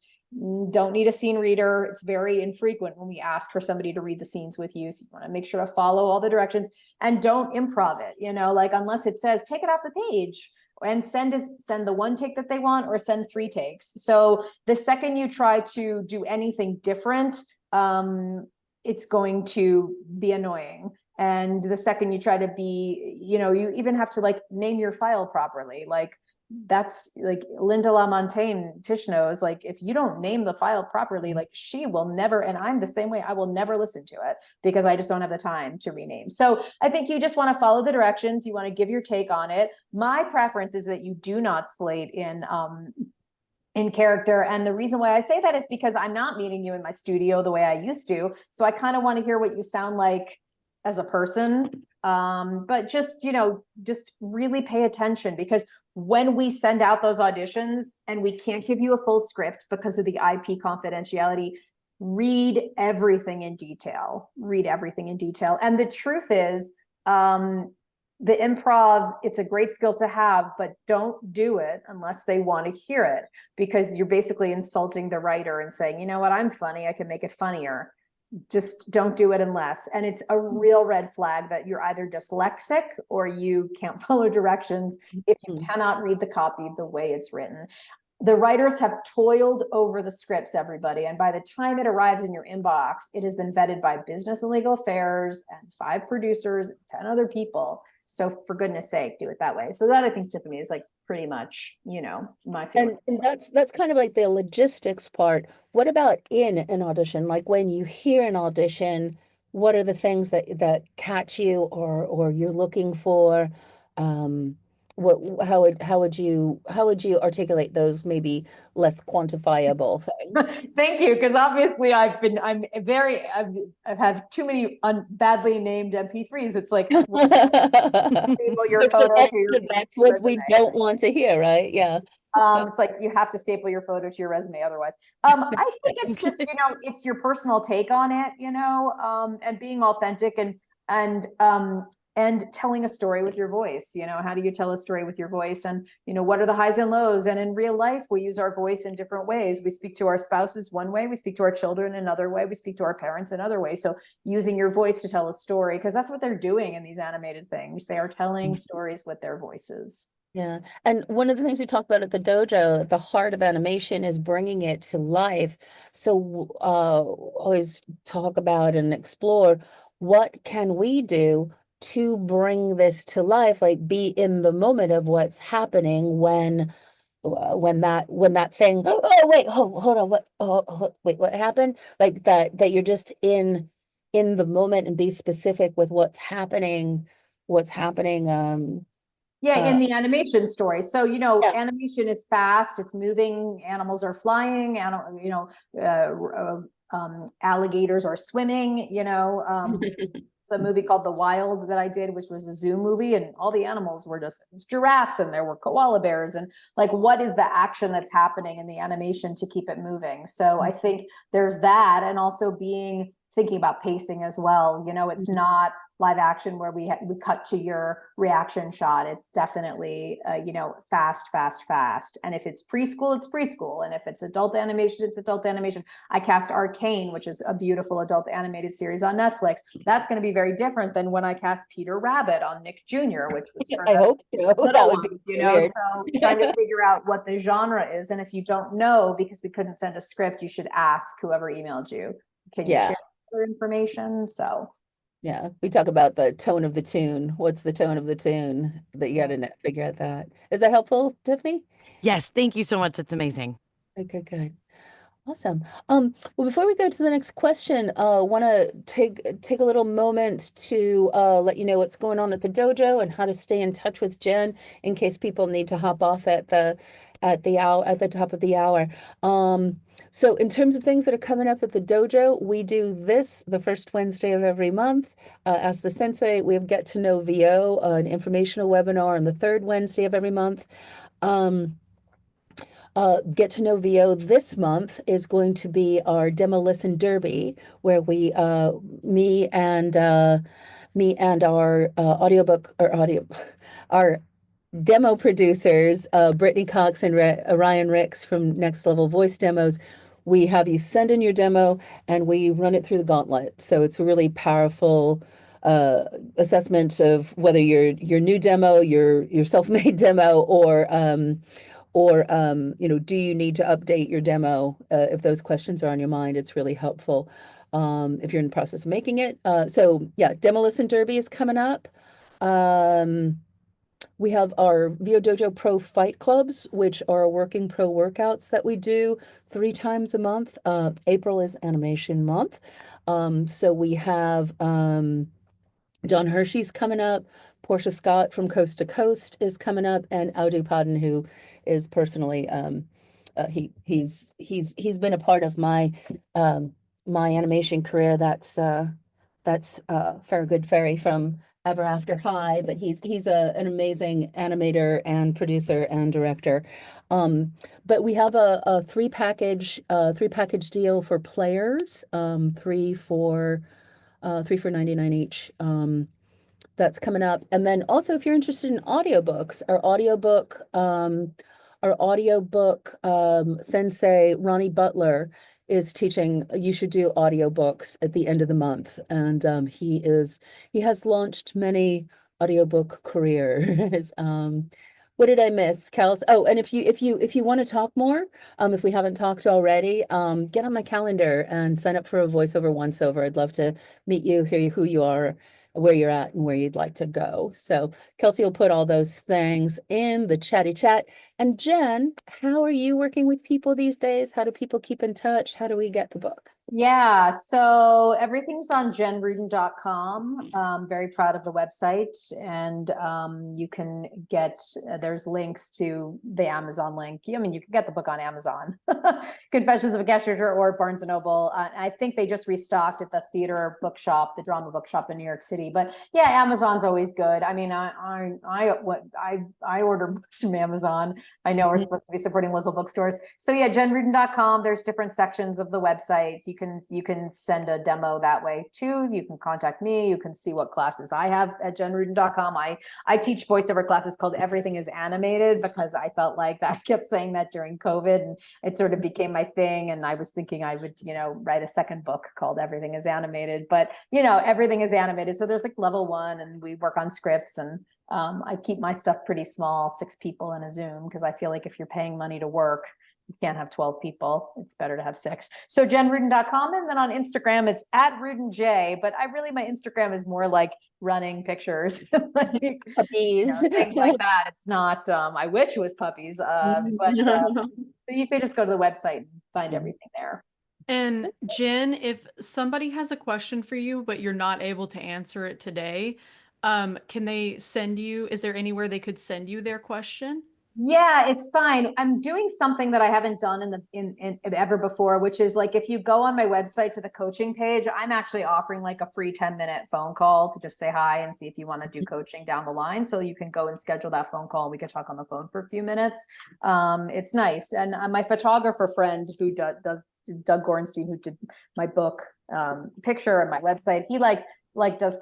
Don't need a scene reader. It's very infrequent when we ask for somebody to read the scenes with you. So you want to make sure to follow all the directions and don't improv it, unless it says, take it off the page and send the 1 take that they want or send 3 takes. So the second you try to do anything different, it's going to be annoying. And the second you try to be, you even have to name your file properly. That's Linda LaMontagne, Tish knows, if you don't name the file properly, she will never, and I'm the same way, I will never listen to it because I just don't have the time to rename. So I think you just want to follow the directions. You want to give your take on it. My preference is that you do not slate in character. And the reason why I say that is because I'm not meeting you in my studio the way I used to. So I kind of want to hear what you sound like as a person. But just really pay attention, because when we send out those auditions and we can't give you a full script because of the IP confidentiality, read everything in detail. And the truth is, the improv, it's a great skill to have, but don't do it unless they want to hear it, because you're basically insulting the writer and saying, you know what, I'm funny, I can make it funnier. just don't do it unless. And it's a real red flag that you're either dyslexic or you can't follow directions if you cannot read the copy the way it's written. The writers have toiled over the scripts, everybody. And by the time it arrives in your inbox, it has been vetted by business and legal affairs and 5 producers, 10 other people. So for goodness sake, do it that way. So that, I think, Tiffany, is like pretty much, you know, my favorite. And that's kind of like the logistics part. What about in an audition? Like when you hear an audition, what are the things that catch you or you're looking for? How would you articulate those maybe less quantifiable things? Thank you, because obviously I've had too many badly named MP3s. It's like staple your photo to your that's what we resume. don't want to hear, right? Yeah. It's like you have to staple your photo to your resume otherwise. I think it's just, you know, it's your personal take on it, you know, and being authentic and telling a story with your voice. You know, how do you tell a story with your voice? And, you know, what are the highs and lows? And in real life, we use our voice in different ways. We speak to our spouses one way, we speak to our children another way, we speak to our parents another way. So using your voice to tell a story, because that's what they're doing in these animated things. They are telling stories with their voices. Yeah. And one of the things we talked about at the dojo, the heart of animation is bringing it to life. So always talk about and explore what can we do to bring this to life, like be in the moment of what's happening when that thing, hold on, wait, what happened? Like that you're just in the moment and be specific with what's happening. Yeah, in the animation story. So, you know, Yeah. animation is fast, it's moving, animals are flying, you know, alligators are swimming, you know. It's a movie called 𝗏𝗏 that I did, which was a zoo movie, and all the animals were just giraffes and there were koala bears, and like, what is the action that's happening in the animation to keep it moving? So I think there's that, and also thinking about pacing as well. You know, it's not live action where we cut to your reaction shot. It's definitely, you know, fast. And if it's preschool, it's preschool. And if it's adult animation, it's adult animation. I cast 𝗏𝗏𝗏, which is a beautiful adult animated series on Netflix. That's going to be very different than when I cast Peter Rabbit on Nick Jr., which was for I hope so. little ones, you know, so trying to figure out what the genre is. And if you don't know, because we couldn't send a script, you should ask whoever emailed you, can you share information? So yeah, we talk about the tone of the tune. What's the tone of the tune that you got to figure out that. Is that helpful, Tiffany? Yes, thank you so much. It's amazing. Okay, good. Awesome. Well, before we go to the next question, want to take a little moment to let you know what's going on at the dojo and how to stay in touch with Jen in case people need to hop off at the top of the hour. So in terms of things that are coming up at the dojo, we do this the first Wednesday of every month. As the sensei, we have Get to Know VO, an informational webinar on the third Wednesday of every month. Get to Know VO this month is going to be our demo listen derby, where we, me and our our demo producers, Brittany Cox and Ryan Ricks from Next Level Voice Demos. We have you send in your demo and we run it through the gauntlet. So it's a really powerful assessment of whether your new demo, your self-made demo, or you know, do you need to update your demo? If those questions are on your mind, it's really helpful if you're in the process of making it. So yeah, Demo Listen Derby is coming up. We have our VO Dojo Pro Fight Clubs, which are working pro workouts that we do 3 times a month. April is Animation Month. So we have Don Hershey's coming up. Portia Scott from Coast to Coast is coming up, and 𝗷𝗏𝗏𝗏, who is personally he's been a part of my my animation career. That's 𝗏𝗏𝗏𝗏 from Ever After High, but he's an amazing animator and producer and director. But we have a three package deal for players, three for 99 each. That's coming up. And then also, if you're interested in audiobooks, our audiobook Sensei Ronnie Butler is teaching you should do audiobooks at the end of the month, and he has launched many audiobook careers. What did I miss, Kels? Oh, and if you want to talk more, if we haven't talked already, get on my calendar and sign up for a voiceover once over. I'd love to meet you, hear who you are, where you're at, and where you'd like to go. So Kelsey will put all those things in the chatty chat. And Jen, how are you working with people these days? How do people keep in touch? How do we get the book? Yeah, so everything's on jenrudin.com. Very proud of the website, and you can get there's links to the Amazon link. I mean, you can get the book on Amazon, Confessions of a Cashier or Barnes and Noble. I think they just restocked at the theater bookshop, the drama bookshop in New York City. But yeah, Amazon's always good. I mean, I order books from Amazon. I know we're supposed to be supporting local bookstores. So yeah, jenrudin.com. There's different sections of the website. You can send a demo that way too. You can contact me. You can see what classes I have at jenrudin.com. I teach voiceover classes called Everything is Animated, because I felt like I kept saying that during COVID, and it sort of became my thing. And I was thinking I would, write a second book called Everything is Animated, but everything is animated. So there's like level 1, and we work on scripts, and I keep my stuff pretty small, 6 people in a Zoom, because I feel like if you're paying money to work, you can't have 12 people. It's better to have 6. So jenrudin.com. And then on Instagram, it's @RudinJ. But my Instagram is more like running pictures, like Puppies. things like that. It's not, I wish it was puppies. But so you can just go to the website and find everything there. And Jen, if somebody has a question for you, but you're not able to answer it today, can they send you, is there anywhere they could send you their question? Yeah, it's fine. I'm doing something that I haven't done in ever before, which is like, if you go on my website to the coaching page, I'm actually offering like a free 10-minute phone call to just say hi and see if you want to do coaching down the line. So you can go and schedule that phone call, and we can talk on the phone for a few minutes. It's nice. And my photographer friend who does Doug Gorenstein, who did my book picture and my website, he does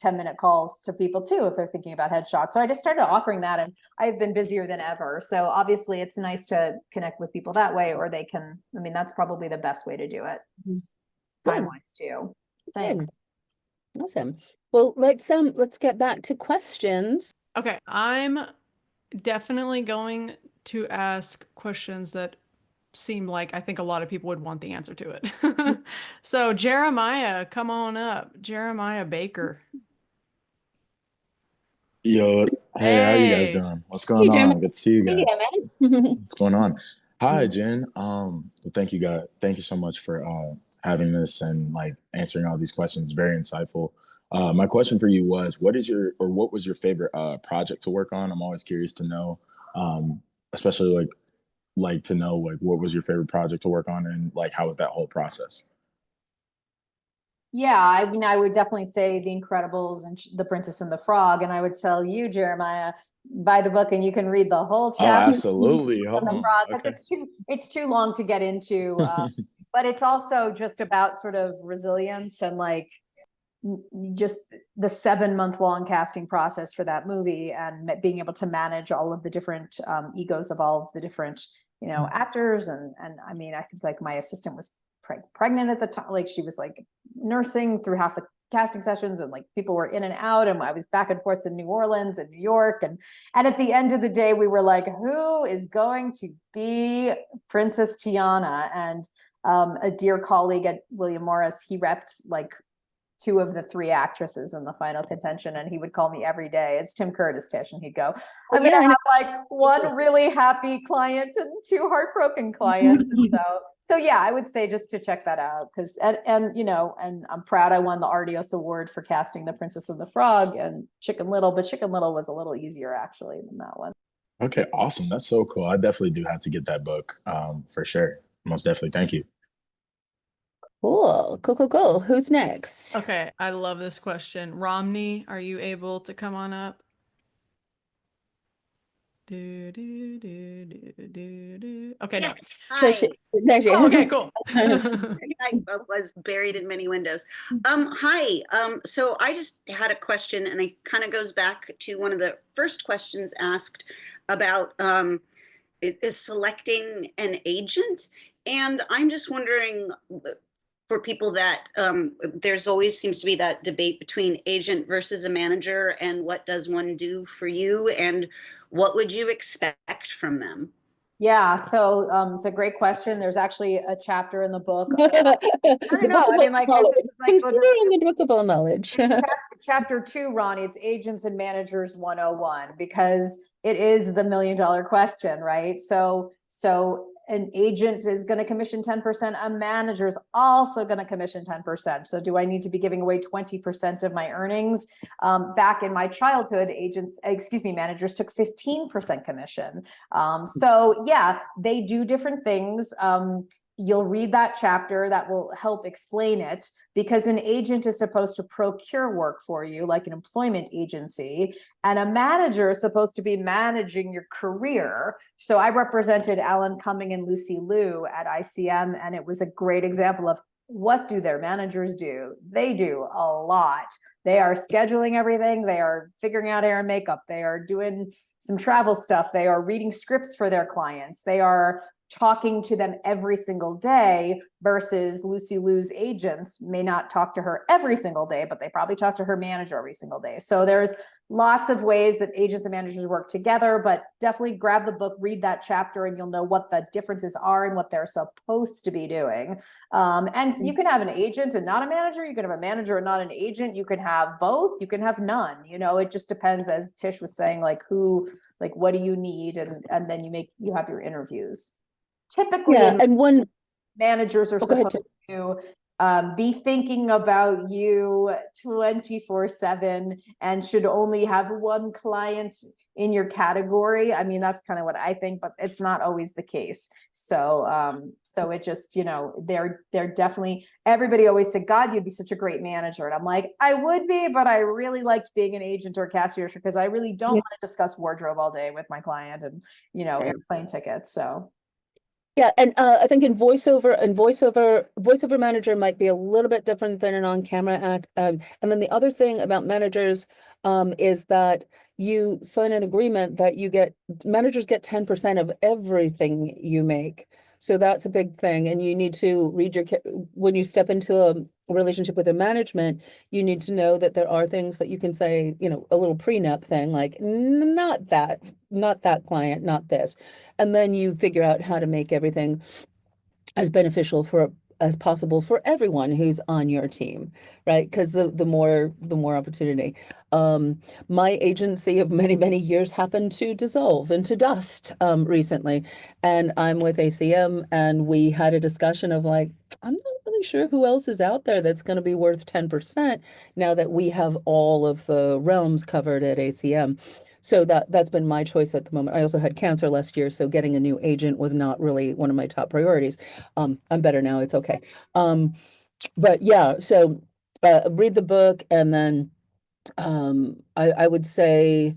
10-minute calls to people too if they're thinking about headshots. So I just started offering that, and I've been busier than ever. So obviously it's nice to connect with people that way, or they can, that's probably the best way to do it. Time-wise too. Thanks. Awesome. Well, let's get back to questions. Okay, I'm definitely going to ask questions that seem like I think a lot of people would want the answer to it. So Jeremiah, come on up. Jeremiah Baker. Yo, hey, how you guys doing? What's going on? Good to see you guys. What's going on? Hi, Jen. Thank you guys. Thank you so much for having this and like answering all these questions. Very insightful. My question for you was, what was your favorite project to work on? I'm always curious to know, especially like to know like what was your favorite project to work on, and like how was that whole process? Yeah, I would definitely say The Incredibles and The Princess and the Frog. And I would tell you, Jeremiah, buy the book and you can read the whole chapter. Oh, absolutely. On the frog, because it's too long to get into. But it's also just about sort of resilience and like just the 7-month-long casting process for that movie, and being able to manage all of the different egos of all of the different actors. And I mean, I think like my assistant was pregnant at the time, like she was like nursing through half the casting sessions, and like people were in and out, and I was back and forth to New Orleans and New York, and at the end of the day we were like, who is going to be Princess Tiana? And a dear colleague at William Morris, he repped like 2 of the 3 actresses in the final contention, and he would call me every day. It's Tim Curtis, Tish, and he'd go, I'm gonna have like 1 really happy client and 2 heartbroken clients. And so yeah, I would say just to check that out, because and I'm proud I won the Artios Award for casting The Princess and the Frog and Chicken Little, but Chicken Little was a little easier actually than that one. Okay, awesome. That's so cool. I definitely do have to get that book for sure. Most definitely. Thank you. Cool. Who's next? Okay, I love this question. Romney, are you able to come on up? Okay, no. Hi. Okay, cool. I was buried in many windows. Hi. So I just had a question, and it kind of goes back to one of the first questions asked about is selecting an agent. And I'm just wondering, for people that there's always seems to be that debate between agent versus a manager, and what does one do for you, and what would you expect from them? Yeah, so it's a great question. There's actually a chapter in the book. I don't know. I mean, like this is like in the book of all knowledge. Chapter 2, Ronnie. It's Agents and Managers 101, because it is the $1 million question, right? So an agent is going to commission 10%. A manager is also going to commission 10%. So do I need to be giving away 20% of my earnings? Back in my childhood, managers took 15% commission. So yeah, they do different things. You'll read that chapter that will help explain it, because an agent is supposed to procure work for you, like an employment agency, and a manager is supposed to be managing your career. So I represented Alan Cumming and Lucy Liu at ICM, and it was a great example of what do their managers do? They do a lot. They are scheduling everything. They are figuring out hair and makeup. They are doing some travel stuff. They are reading scripts for their clients. They are talking to them every single day, versus Lucy Liu's agents may not talk to her every single day, but they probably talk to her manager every single day. So there's lots of ways that agents and managers work together, but definitely grab the book, read that chapter, and you'll know what the differences are and what they're supposed to be doing. And you can have an agent and not a manager. You can have a manager and not an agent. You can have both. You can have none. You know, it just depends, as Tish was saying, like what do you need? And then you have your interviews. Typically, and managers are supposed to be thinking about you 24/7 and should only have one client in your category. I mean, that's kind of what I think, but it's not always the case. So it just, they're definitely, everybody always said, God, you'd be such a great manager. And I'm like, I would be, but I really liked being an agent or a cashier, because I really don't want to discuss wardrobe all day with my client and, airplane tickets. So. Yeah, and I think in voiceover manager might be a little bit different than an on-camera act. And then the other thing about managers is that you sign an agreement that managers get 10% of everything you make. So that's a big thing. And you need to when you step into a relationship with a management, you need to know that there are things that you can say, a little prenup thing, like not that client, not this. And then you figure out how to make everything as beneficial as possible for everyone who's on your team, right? Because the more opportunity. My agency of many, many years happened to dissolve into dust recently. And I'm with ACM, and we had a discussion of like, I'm not really sure who else is out there that's going to be worth 10% now that we have all of the realms covered at ACM. So that's been my choice at the moment. I also had cancer last year, so getting a new agent was not really one of my top priorities. I'm better now. It's okay. But yeah, so read the book, and then I would say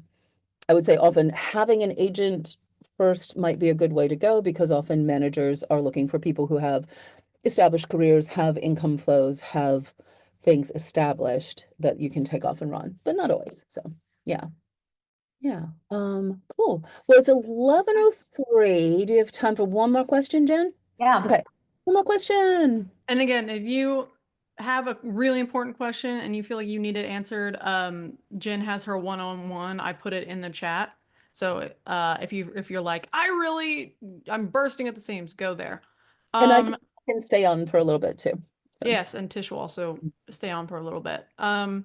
often having an agent first might be a good way to go, because often managers are looking for people who have established careers, have income flows, have things established that you can take off and run, but not always. So yeah. Yeah. Cool. Well, it's 11:03. Do you have time for one more question, Jen? Yeah. Okay. One more question. And again, if you have a really important question and you feel like you need it answered, Jen has her one-on-one. I put it in the chat. So if you're like, I'm bursting at the seams, go there. And I can stay on for a little bit too. So. Yes, and Tish will also stay on for a little bit. I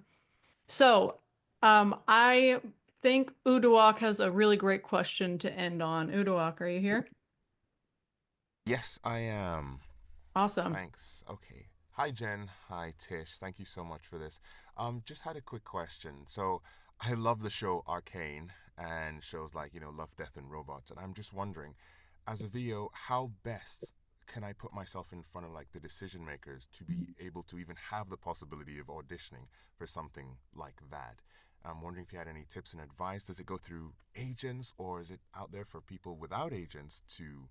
think 𝗀𝗧𝗃 has a really great question to end on. 𝗀𝗧𝗃, are you here? Yes, I am. Awesome. Thanks. Okay. Hi, Jen. Hi, Tish. Thank you so much for this. Just had a quick question. So I love the show Arcane and shows like, Love, Death, and Robots. And I'm just wondering, as a VO, how best can I put myself in front of like the decision makers to be able to even have the possibility of auditioning for something like that? I'm wondering if you had any tips and advice. Does it go through agents, or is it out there for people without agents to?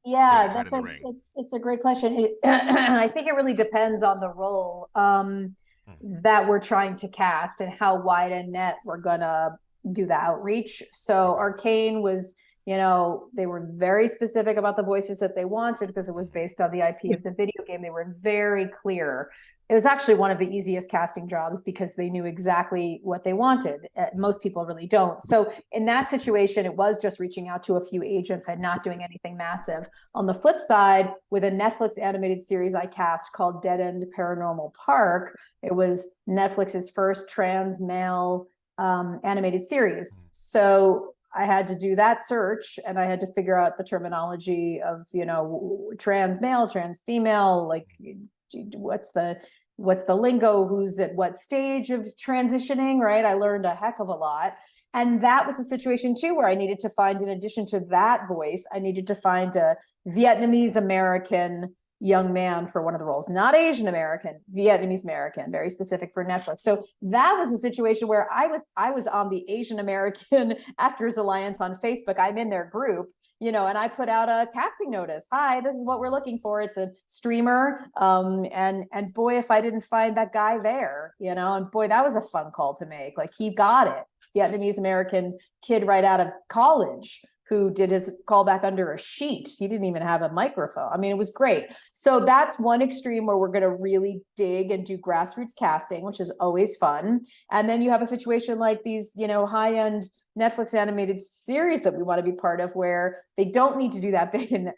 It's a great question. I think it really depends on the role that we're trying to cast and how wide a net we're gonna do the outreach. So Arcane was You know, they were very specific about the voices that they wanted because it was based on the IP of the video game. They were very clear. It was actually one of the easiest casting jobs because they knew exactly what they wanted. Most people really don't. So in that situation, it was just reaching out to a few agents and not doing anything massive. On the flip side, with a Netflix animated series I cast called Dead End Paranormal Park, it was Netflix's first trans male animated series. So I had to do that search and I had to figure out the terminology of, you know, trans male, trans female, like what's the lingo, who's at what stage of transitioning, right? I learned a heck of a lot. And that was a situation too, where I needed to find, in addition to that voice, I needed to find a Vietnamese American young man for one of the roles, not Asian American, Vietnamese American, very specific for Netflix. So that was a situation where I was on the Asian American Actors Alliance on Facebook. I'm in their group, you know, and I put out a casting notice. Hi, this is what we're looking for. It's a streamer. And boy, if I didn't find that guy there, you know, and boy, that was a fun call to make. Like, he got it. Vietnamese American kid right out of college who did his callback under a sheet. He didn't even have a microphone. I mean, it was great. So that's one extreme where we're going to really dig and do grassroots casting, which is always fun. And then you have a situation like these, you know, high-end Netflix animated series that we want to be part of, where they don't need to do that big an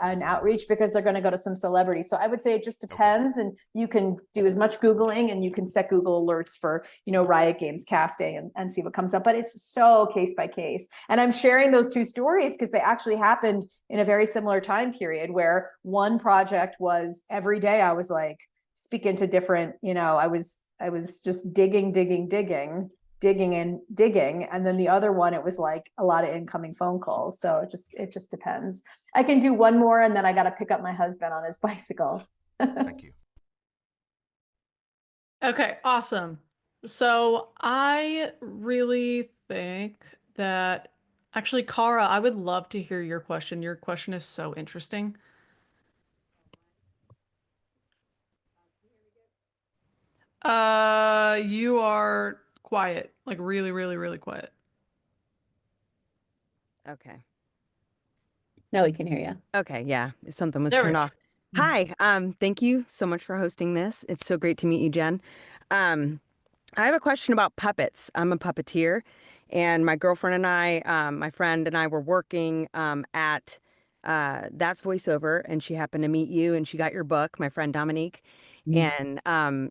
outreach because they're going to go to some celebrity. So I would say it just depends, and you can do as much Googling and you can set Google alerts for, you know, Riot Games casting and see what comes up, but it's so case by case. And I'm sharing those two stories because they actually happened in a very similar time period, where one project was every day I was like speaking to different, you know, I was just digging. And then the other one, it was like a lot of incoming phone calls. So it just depends. I can do one more and then I got to pick up my husband on his bicycle. Thank you. Okay, awesome. So I really think that actually, Kara, I would love to hear your question. Your question is so interesting. You are quiet, like really, really, really quiet. Okay. No, we can hear you. Okay, yeah. If something was There we turned go. off. Hi, thank you so much for hosting this. It's so great to meet you, Jen. I have a question about puppets. I'm a puppeteer, and my girlfriend and I, my friend and I were working at That's Voiceover, and she happened to meet you, and she got your book, my friend Dominique, and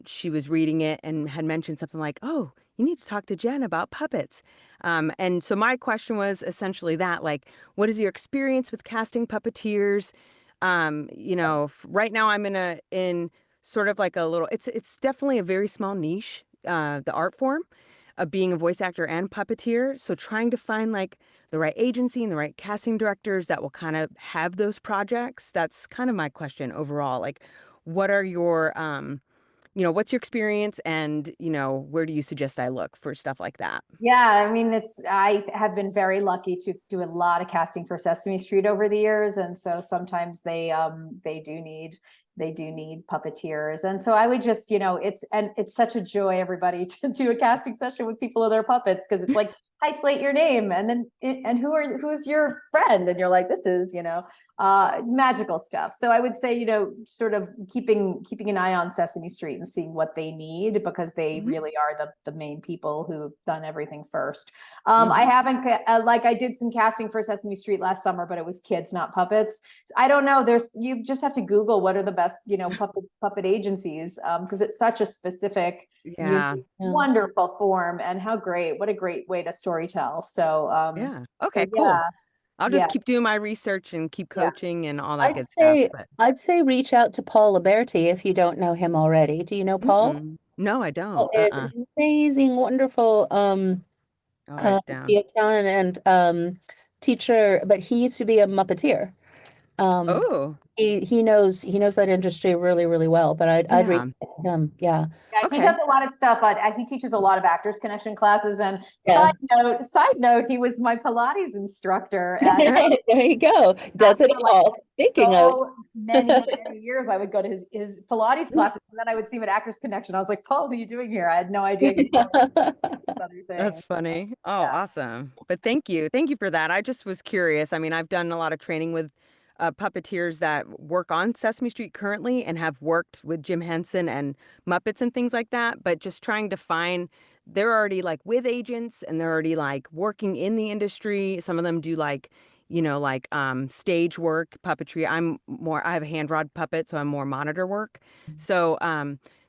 she was reading it and had mentioned something like, "Oh, you need to talk to Jen about puppets." And so my question was essentially that, like, what is your experience with casting puppeteers? You know, right now I'm in sort of like a little, it's definitely a very small niche, the art form of being a voice actor and puppeteer. So trying to find like the right agency and the right casting directors that will kind of have those projects. That's kind of my question overall. Like, what are your, you know, what's your experience, and, you know, where do you suggest I look for stuff like that? Yeah, I mean, I have been very lucky to do a lot of casting for Sesame Street over the years. And so sometimes they do need puppeteers. And so I would just, you know, it's such a joy, everybody, to do a casting session with people of their puppets, because it's like, hi, slate your name, and then who's your friend, and you're like, this is, you know, magical stuff. So I would say, you know, sort of keeping an eye on Sesame Street and seeing what they need, because they really are the main people who've done everything first. I haven't like, I did some casting for Sesame Street last summer, but it was kids, not puppets. I don't know. You just have to Google what are the best, you know, puppet agencies, because it's such a specific, unique, wonderful form, and what a great way to storytell. So Yeah. Okay, so, cool. yeah. I'll just keep doing my research and keep coaching and all that good stuff. But I'd say reach out to 𝗨𝗶𝗺𝗃 if you don't know him already. Do you know Paul? No, I don't. Paul is an amazing, wonderful I'll write it down. talent and teacher, but he used to be a Muppeteer. Oh, He knows that industry really, really well, but I'd reach yeah. out to him. Yeah. Yeah, he Okay. does a lot of stuff. He teaches a lot of Actors Connection classes. And Yeah. side note, he was my Pilates instructor at There you go. Does it all. Speaking of, so many, many years. I would go to his Pilates classes, and then I would see him at Actors Connection. I was like, Paul, what are you doing here? I had no idea he was doing this other thing. That's funny. Oh, Yeah. awesome. But thank you. Thank you for that. I just was curious. I mean, I've done a lot of training with puppeteers that work on Sesame Street currently and have worked with Jim Henson and Muppets and things like that. But just trying to find, they're already like with agents and they're already like working in the industry. Some of them do like, like stage work, puppetry. I have a hand rod puppet, so I'm more monitor work. So,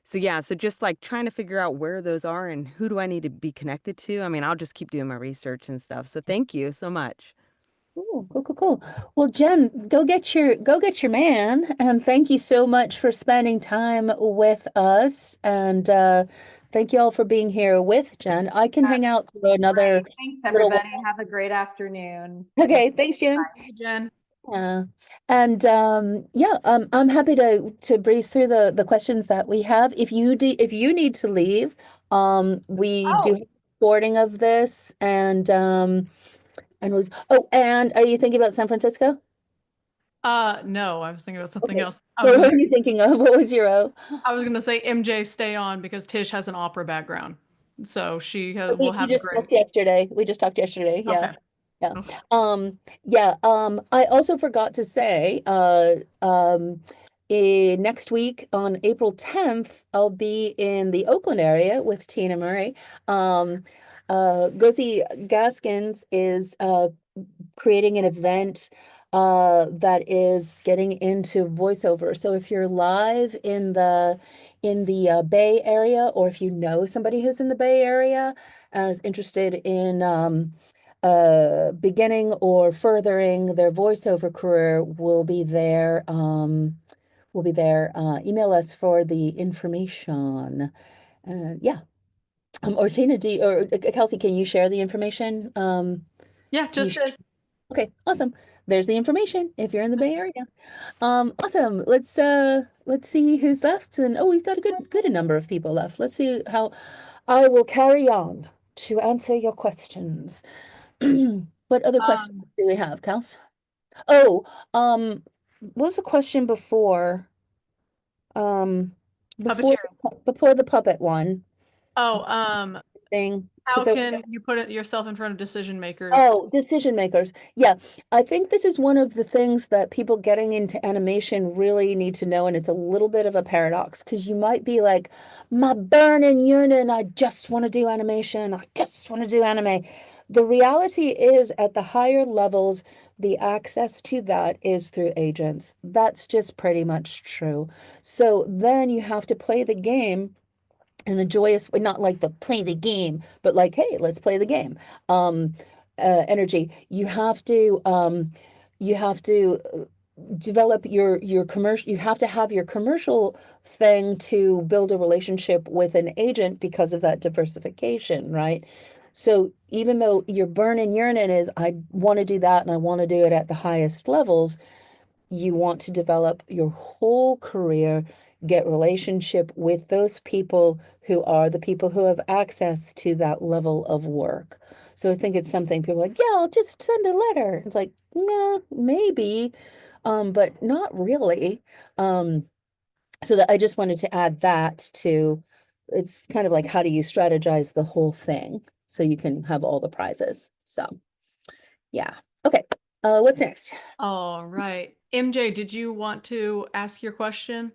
so just like trying to figure out where those are and who do I need to be connected to. I mean, I'll just keep doing my research and stuff. So thank you so much. Cool, cool, cool, cool. Well, Jen, go get your man, and thank you so much for spending time with us. And thank you all for being here with Jen. I can hang out for another. Thanks, little everybody. Have a great afternoon. Okay, thanks, Jen. Hey, Jen. Yeah. And I'm happy to breeze through the questions that we have. If you need to leave, we do have recording of this, and and are you thinking about San Francisco? No, I was thinking about something else. What were you thinking of? What was your I was gonna say MJ stay on because Tish has an opera background, so she will have we just talked yesterday. We just talked yesterday. Yeah. Okay. Yeah. Okay. I also forgot to say, next week on April 10th, I'll be in the Oakland area with Tina Murray. 𝗏𝗏 Gaskins is creating an event that is getting into voiceover. So if you're live in the Bay Area, or if you know somebody who's in the Bay Area and is interested in beginning or furthering their voiceover career, we'll be there. Email us for the information. Yeah. Or Tina, or Kelsey, can you share the information? Yeah, just did. Okay, awesome. There's the information if you're in the Bay Area. Awesome. Let's see who's left. And we've got a good number of people left. Let's see how I will carry on to answer your questions. What other questions do we have, Kels? What was the question before? Before the puppet one. Thing. How can you put yourself in front of decision makers? Decision makers. Yeah, I think this is one of the things that people getting into animation really need to know, and it's a little bit of a paradox because you might be like, my burning yearning, I just want to do animation. I just want to do anime. The reality is, at the higher levels, the access to that is through agents. That's just pretty much true. So then you have to play the game in a joyous way, not like the play the game, but like, hey, let's play the game. Energy. You have to develop your commercial. You have to have your commercial thing to build a relationship with an agent because of that diversification, right? So even though your burning yearning is, I want to do that and I want to do it at the highest levels, you want to develop your whole career, get relationship with those people who are the people who have access to that level of work. So I think it's something people are like, yeah, I'll just send a letter. It's like, no, maybe, but not really. So that I just wanted to add that to, it's kind of like, how do you strategize the whole thing so you can have all the prizes? So yeah. Okay. What's next? All right. MJ, did you want to ask your question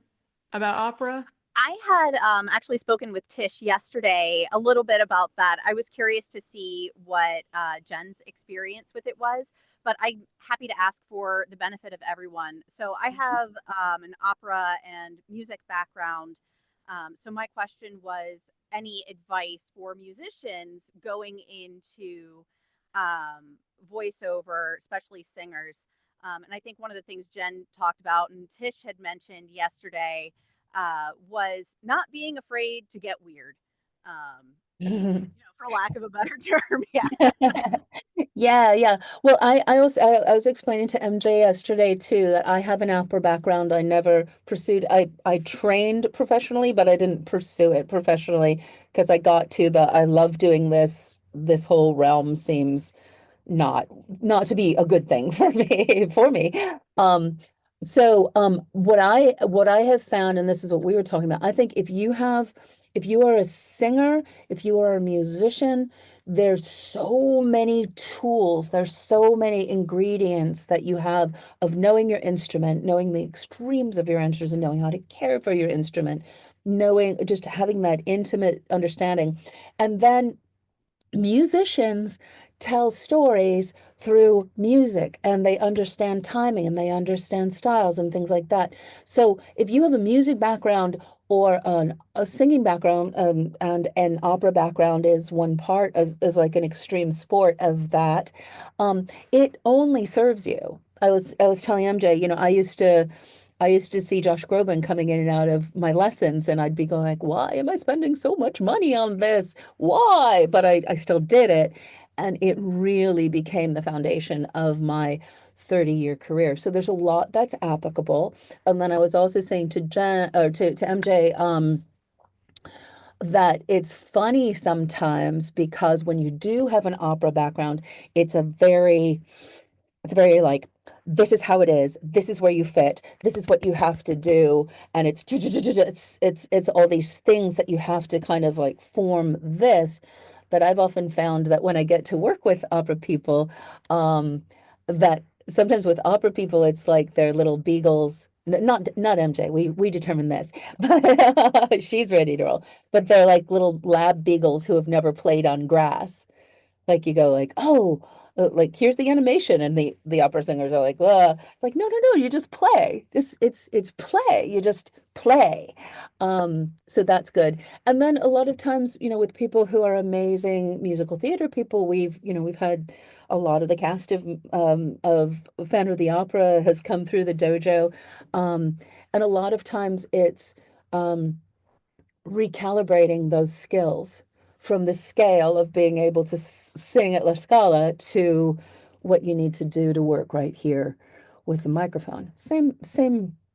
about opera? I had actually spoken with Tish yesterday a little bit about that. I was curious to see what Jen's experience with it was, but I'm happy to ask for the benefit of everyone. So I have an opera and music background. So my question was, any advice for musicians going into voiceover, especially singers? And I think one of the things Jen talked about and Tish had mentioned yesterday was not being afraid to get weird, for lack of a better term. Yeah. Yeah. Well, I also I was explaining to MJ yesterday too that I have an opera background. I never pursued. I trained professionally, but I didn't pursue it professionally because I got to the I love doing this. This whole realm seems not not to be a good thing for me. Um, what I have found, and this is what we were talking about, I think if you are a singer, if you are a musician, there's so many tools, there's so many ingredients that you have of knowing your instrument, knowing the extremes of your instrument, knowing how to care for your instrument, knowing just having that intimate understanding. And then musicians tell stories through music and they understand timing and they understand styles and things like that. So if you have a music background or a singing background, and an opera background is one part of is like an extreme sport of that, it only serves you. I was telling MJ, I used to see Josh Groban coming in and out of my lessons, and I'd be going like, why am I spending so much money on this? Why? But I still did it. And it really became the foundation of my 30-year career. So there's a lot that's applicable. And then I was also saying to Jen or to MJ, that it's funny sometimes because when you do have an opera background, it's very like, this is how it is. This is where you fit. This is what you have to do. And it's all these things that you have to kind of like form this. But I've often found that when I get to work with opera people, that sometimes with opera people, it's like they're little beagles. Not MJ. We determined this, but she's ready to roll. But they're like little lab beagles who have never played on grass. Like you go like, oh, like here's the animation, and the opera singers are like, it's like no, you just play. It's play. You just play. So that's good. And then a lot of times, with people who are amazing musical theater people, we've had a lot of the cast of Phantom of the Opera has come through the dojo, and a lot of times it's recalibrating those skills from the scale of being able to sing at La Scala to what you need to do to work right here with the microphone. Same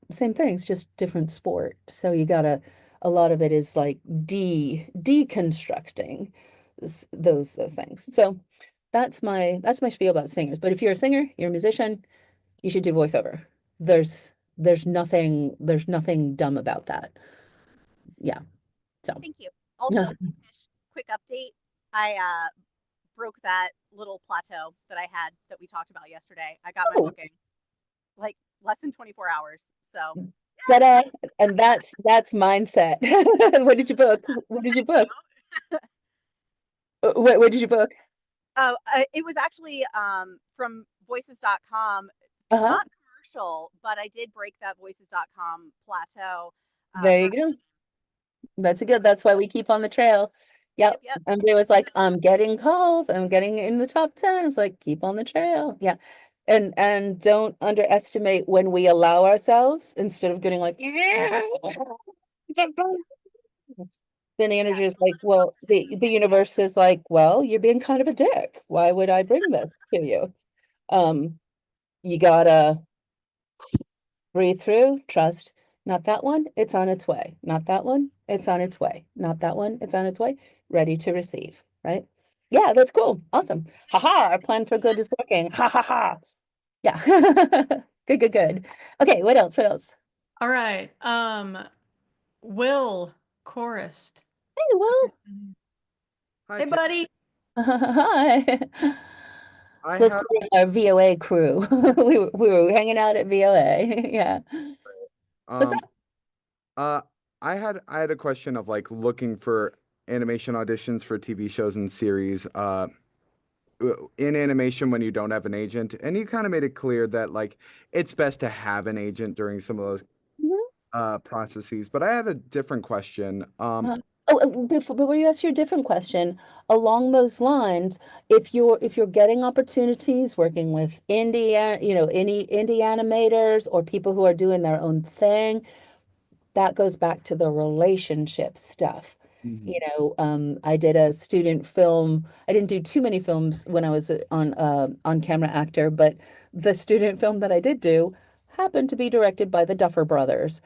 things, just different sport. So a lot of it is like deconstructing those things. So that's my spiel about singers. But if you're a singer, you're a musician, you should do voiceover. There's nothing dumb about that. Yeah. So Thank you. Also, quick update. I broke that little plateau that I had that we talked about yesterday. I got my booking like less than 24 hours. So ta-da! And that's mindset. What did you book? What did you book? What did you book? Oh, it was actually from voices.com. Not commercial, but I did break that voices.com plateau. There you go. That's why we keep on the trail. Yep. And it was like, I'm getting calls, I'm getting in the top 10. I was like, keep on the trail. Yeah. And don't underestimate when we allow ourselves instead of getting like, yeah. Then the energy is like, well, the universe is like, well, you're being kind of a dick. Why would I bring this to you? You gotta breathe through, trust. Not that one, it's on its way. Not that one, it's on its way. Not that one, it's on its way. Ready to receive, right? Yeah, that's cool. Awesome. Haha, our plan for good is working. Ha ha ha. Yeah. Good. Okay, what else? All right. Will Chorist. Hey, Will. Hi, hey, buddy. Hi. Was part of our VOA crew. we were hanging out at VOA. Yeah. What's up? I had a question of like looking for animation auditions for TV shows and series in animation when you don't have an agent, and you kind of made it clear that like it's best to have an agent during some of those processes. But I had a different question. Before you ask your different question, along those lines, if you're getting opportunities working with any indie animators or people who are doing their own thing, that goes back to the relationship stuff. You know, I did a student film. I didn't do too many films when I was on camera actor, but the student film that I did do happened to be directed by the Duffer Brothers,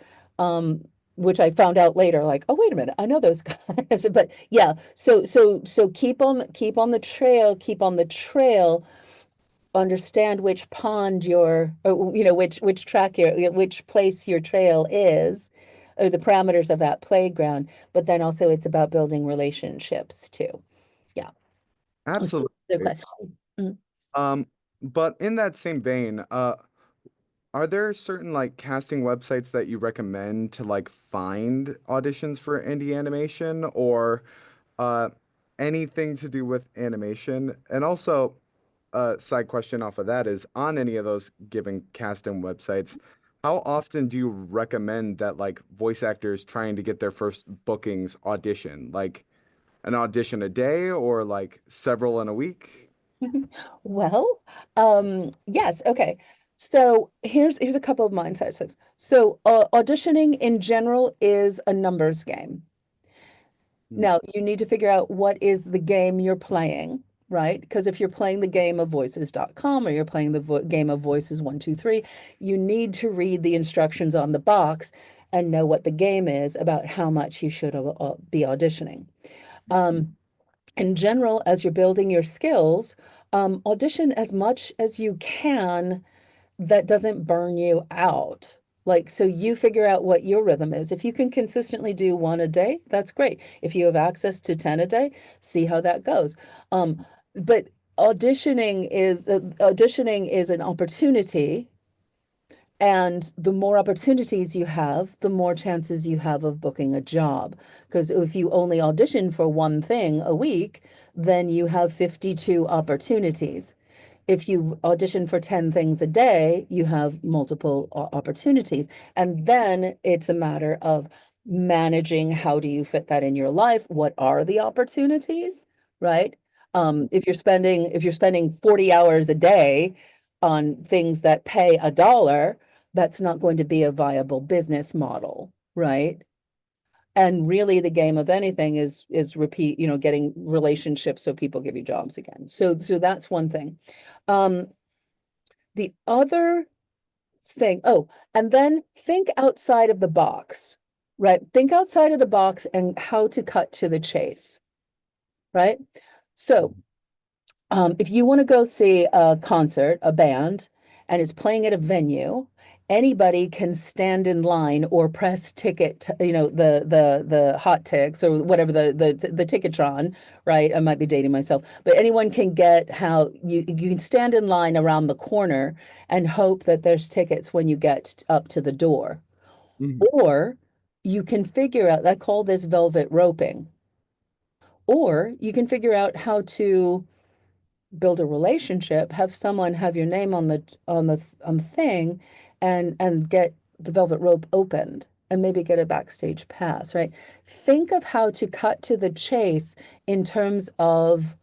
which I found out later, like, oh, wait a minute, I know those guys. But yeah, so keep on the trail, keep on the trail. Understand which pond or, you know, which track which place your trail is, or the parameters of that playground. But then also it's about building relationships too. Yeah. Absolutely. Good question. But in that same vein, are there certain like casting websites that you recommend to like find auditions for indie animation, or anything to do with animation? And also, side question off of that is, on any of those given casting websites, how often do you recommend that like voice actors trying to get their first bookings audition? Like an audition a day, or like several in a week? Well, yes, okay. So here's a couple of mindsets. So auditioning in general is a numbers game. Now, you need to figure out what is the game you're playing, right? Because if you're playing the game of voices.com, or you're playing the game of voices 123, you need to read the instructions on the box and know what the game is about how much you should be auditioning. In general, as you're building your skills, audition as much as you can that doesn't burn you out. Like, so you figure out what your rhythm is. If you can consistently do 1 a day, that's great. If you have access to 10 a day, see how that goes. But auditioning is an opportunity. And the more opportunities you have, the more chances you have of booking a job. Because if you only audition for one thing a week, then you have 52 opportunities. If you audition for 10 things a day, you have multiple opportunities. And then it's a matter of managing, how do you fit that in your life? What are the opportunities, right? If you're spending 40 hours a day on things that pay $1, that's not going to be a viable business model, right? And really the game of anything is repeat, you know, getting relationships so people give you jobs again. So that's one thing. The other thing, oh, and then think outside of the box, right? Think outside of the box and how to cut to the chase, right? So if you want to go see a concert, a band, and it's playing at a venue, anybody can stand in line or press ticket, you know, the hot ticks or whatever the Ticketron, right? I might be dating myself, but anyone can get how you can stand in line around the corner and hope that there's tickets when you get up to the door. Or you can figure out, I call this velvet roping, or you can figure out how to build a relationship, have someone have your name on the thing, and get the velvet rope opened and maybe get a backstage pass, right? Think of how to cut to the chase in terms of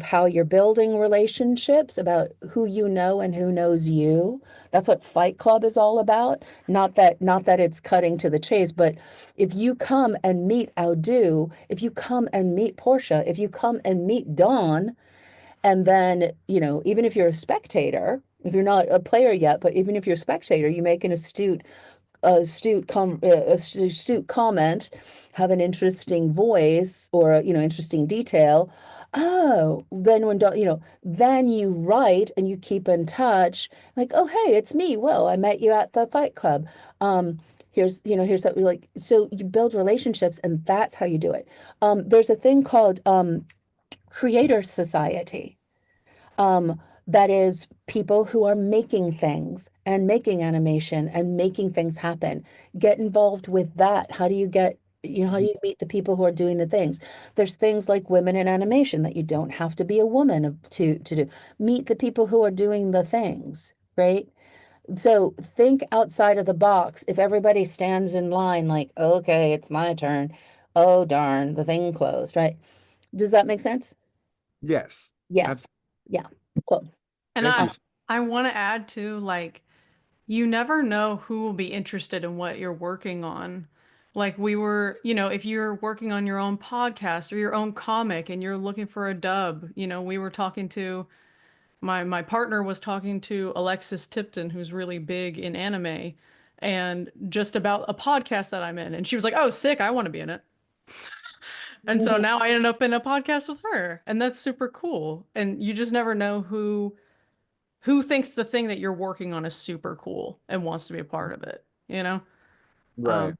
how you're building relationships, about who you know and who knows you. That's what Fight Club is all about. Not that it's cutting to the chase, but if you come and meet 𝗷𝗫, if you come and meet Portia, if you come and meet Dawn, and then, you know, even if you're a spectator, if you're not a player yet, but even if you're a spectator, you make an astute comment, have an interesting voice, or, you know, interesting detail. Oh, then then you write and you keep in touch, like, oh, hey, it's me. Well, I met you at the Fight Club. Here's that, like, so you build relationships, and that's how you do it. There's a thing called creator society. That is people who are making things and making animation and making things happen. Get involved with that. How do you meet the people who are doing the things? There's things like women in animation that you don't have to be a woman to do. Meet the people who are doing the things, right? So think outside of the box. If everybody stands in line like, okay, it's my turn. Oh, darn, the thing closed, right? Does that make sense? Yes. Yeah. Absolutely. Yeah. Cool. And Thank you. I want to add to, like, you never know who will be interested in what you're working on. Like we were, if you're working on your own podcast or your own comic and you're looking for a dub, we were talking to my partner was talking to Alexis Tipton, who's really big in anime, and just about a podcast that I'm in. And she was like, "Oh, sick, I want to be in it." And so now I ended up in a podcast with her, and that's super cool. And you just never know who thinks the thing that you're working on is super cool and wants to be a part of it, Right.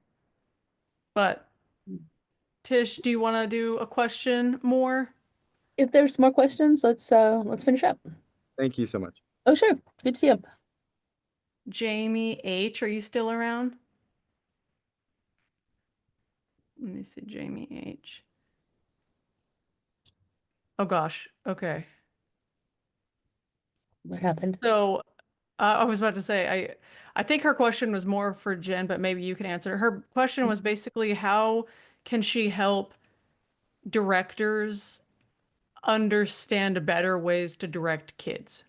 But Tish, do you want to do a question more? If there's more questions, let's finish up. Thank you so much. Oh, sure. Good to see you. Jamie H, are you still around? Let me see, Jamie H. Oh gosh. Okay. What happened? So I was about to say, I think her question was more for Jen, but maybe you can answer. Her question was basically, how can she help directors understand better ways to direct kids?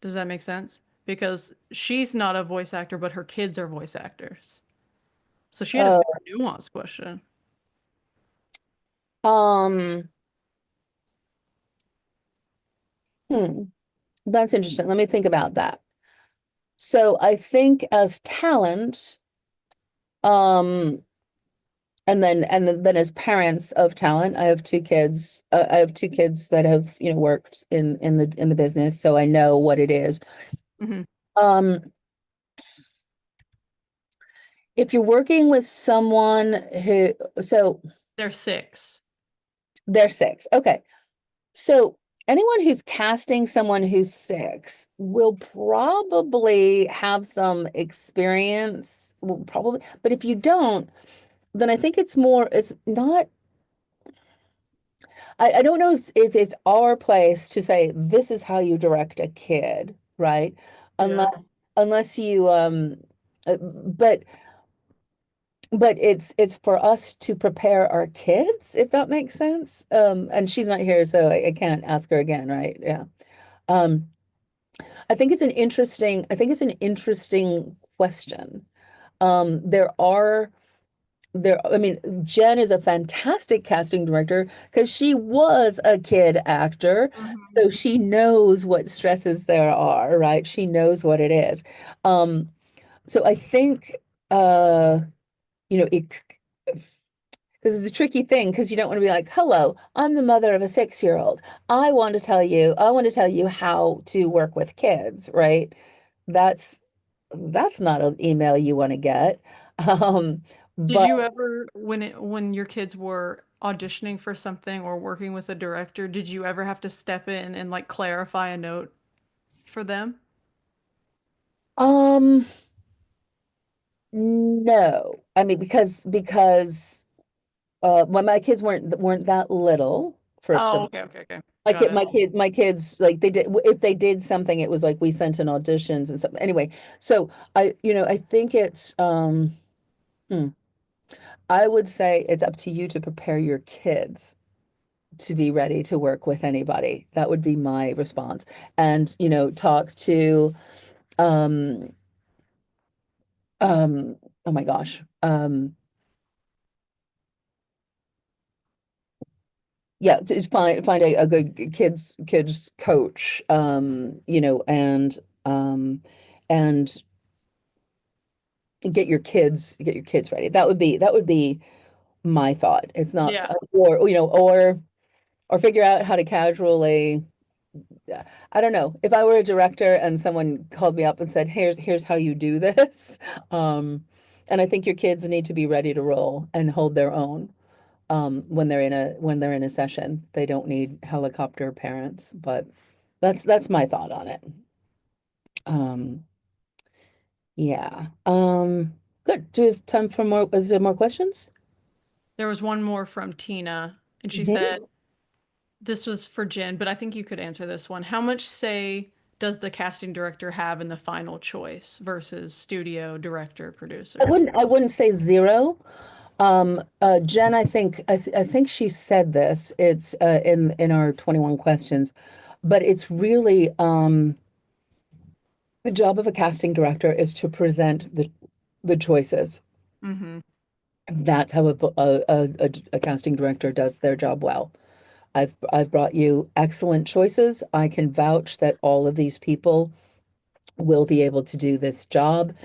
Does that make sense? Because she's not a voice actor, but her kids are voice actors. So she had a super nuanced question. That's interesting. Let me think about that. So I think as talent, and then as parents of talent, I have two kids. I have two kids that have worked in the business, so I know what it is. If you're working with someone who, so they're 6. They're 6. Okay. So anyone who's casting someone who's 6 will probably have some experience, probably, but if you don't, then I think it's not, I don't know if it's our place to say, this is how you direct a kid, right? Unless you, but it's for us to prepare our kids, if that makes sense. And she's not here, so I can't ask her again, right? Yeah. I think it's an interesting question. I mean, Jen is a fantastic casting director because she was a kid actor, so she knows what stresses there are, right? She knows what it is. So I think, because it's a tricky thing, because you don't want to be like, hello, I'm the mother of a 6-year-old. I want to tell you how to work with kids, right? That's not an email you want to get. Did you ever, when your kids were auditioning for something or working with a director, did you ever have to step in and like clarify a note for them? No. I mean, because when my kids weren't that little, first of all. Okay. My kids, like if they did something, it was like we sent in auditions and stuff. Anyway, so I think it's I would say it's up to you to prepare your kids to be ready to work with anybody. That would be my response. And talk to oh my gosh. Yeah, to find a good kids coach, and get your kids ready. That would be my thought. It's not, or figure out how to casually, I don't know. If I were a director and someone called me up and said, here's how you do this, and I think your kids need to be ready to roll and hold their own. When they're in a session, they don't need helicopter parents, but that's my thought on it. Yeah. Good. Do we have time for more? Is there more questions? There was one more from Tina, and she said, this was for Jen, but I think you could answer this one. How much say does the casting director have in the final choice versus studio, director, producer? I wouldn't say 0. Jen, I think she said this. It's in our 21 questions, but it's really the job of a casting director is to present the choices. Mm-hmm. That's how a casting director does their job well. I've brought you excellent choices. I can vouch that all of these people will be able to do this job.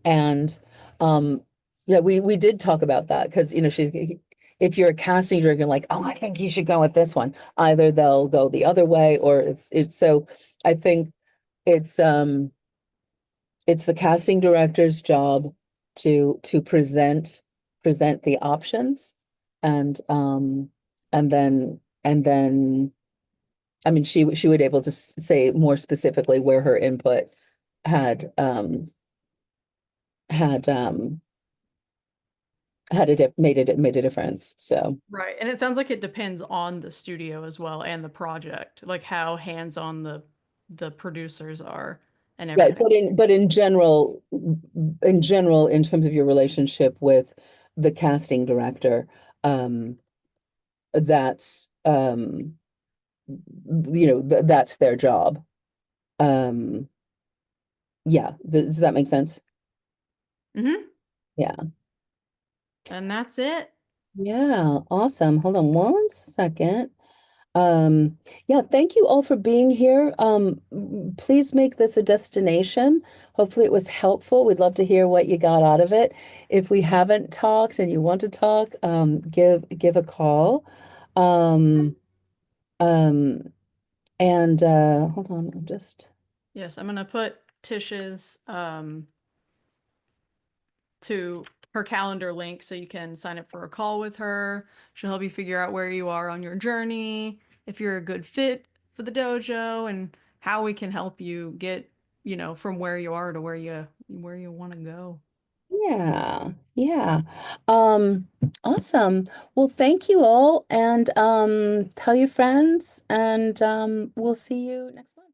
And yeah, we did talk about that because if you're a casting director, like, oh, I think you should go with this one. Either they'll go the other way, or it's so I think it's the casting director's job to present the options, and then I mean she would able to say more specifically where her input had made a difference. So Right. And it sounds like it depends on the studio as well and the project, like how hands-on the producers are and right, everything. but in general, in terms of your relationship with the casting director, that's that's their job. Yeah, does that make sense? Mm-hmm. Yeah. And that's it. Yeah, awesome. Hold on one second. Yeah, thank you all for being here. Please make this a destination. Hopefully it was helpful. We'd love to hear what you got out of it. If we haven't talked and you want to talk, give a call. And hold on, I'm just Yes, I'm gonna put Tish's to her calendar link so you can sign up for a call with her. She'll help you figure out where you are on your journey, if you're a good fit for the dojo, and how we can help you get, from where you are to where you want to go. yeah, yeah. Awesome. Well, thank you all, and tell your friends, and we'll see you next month.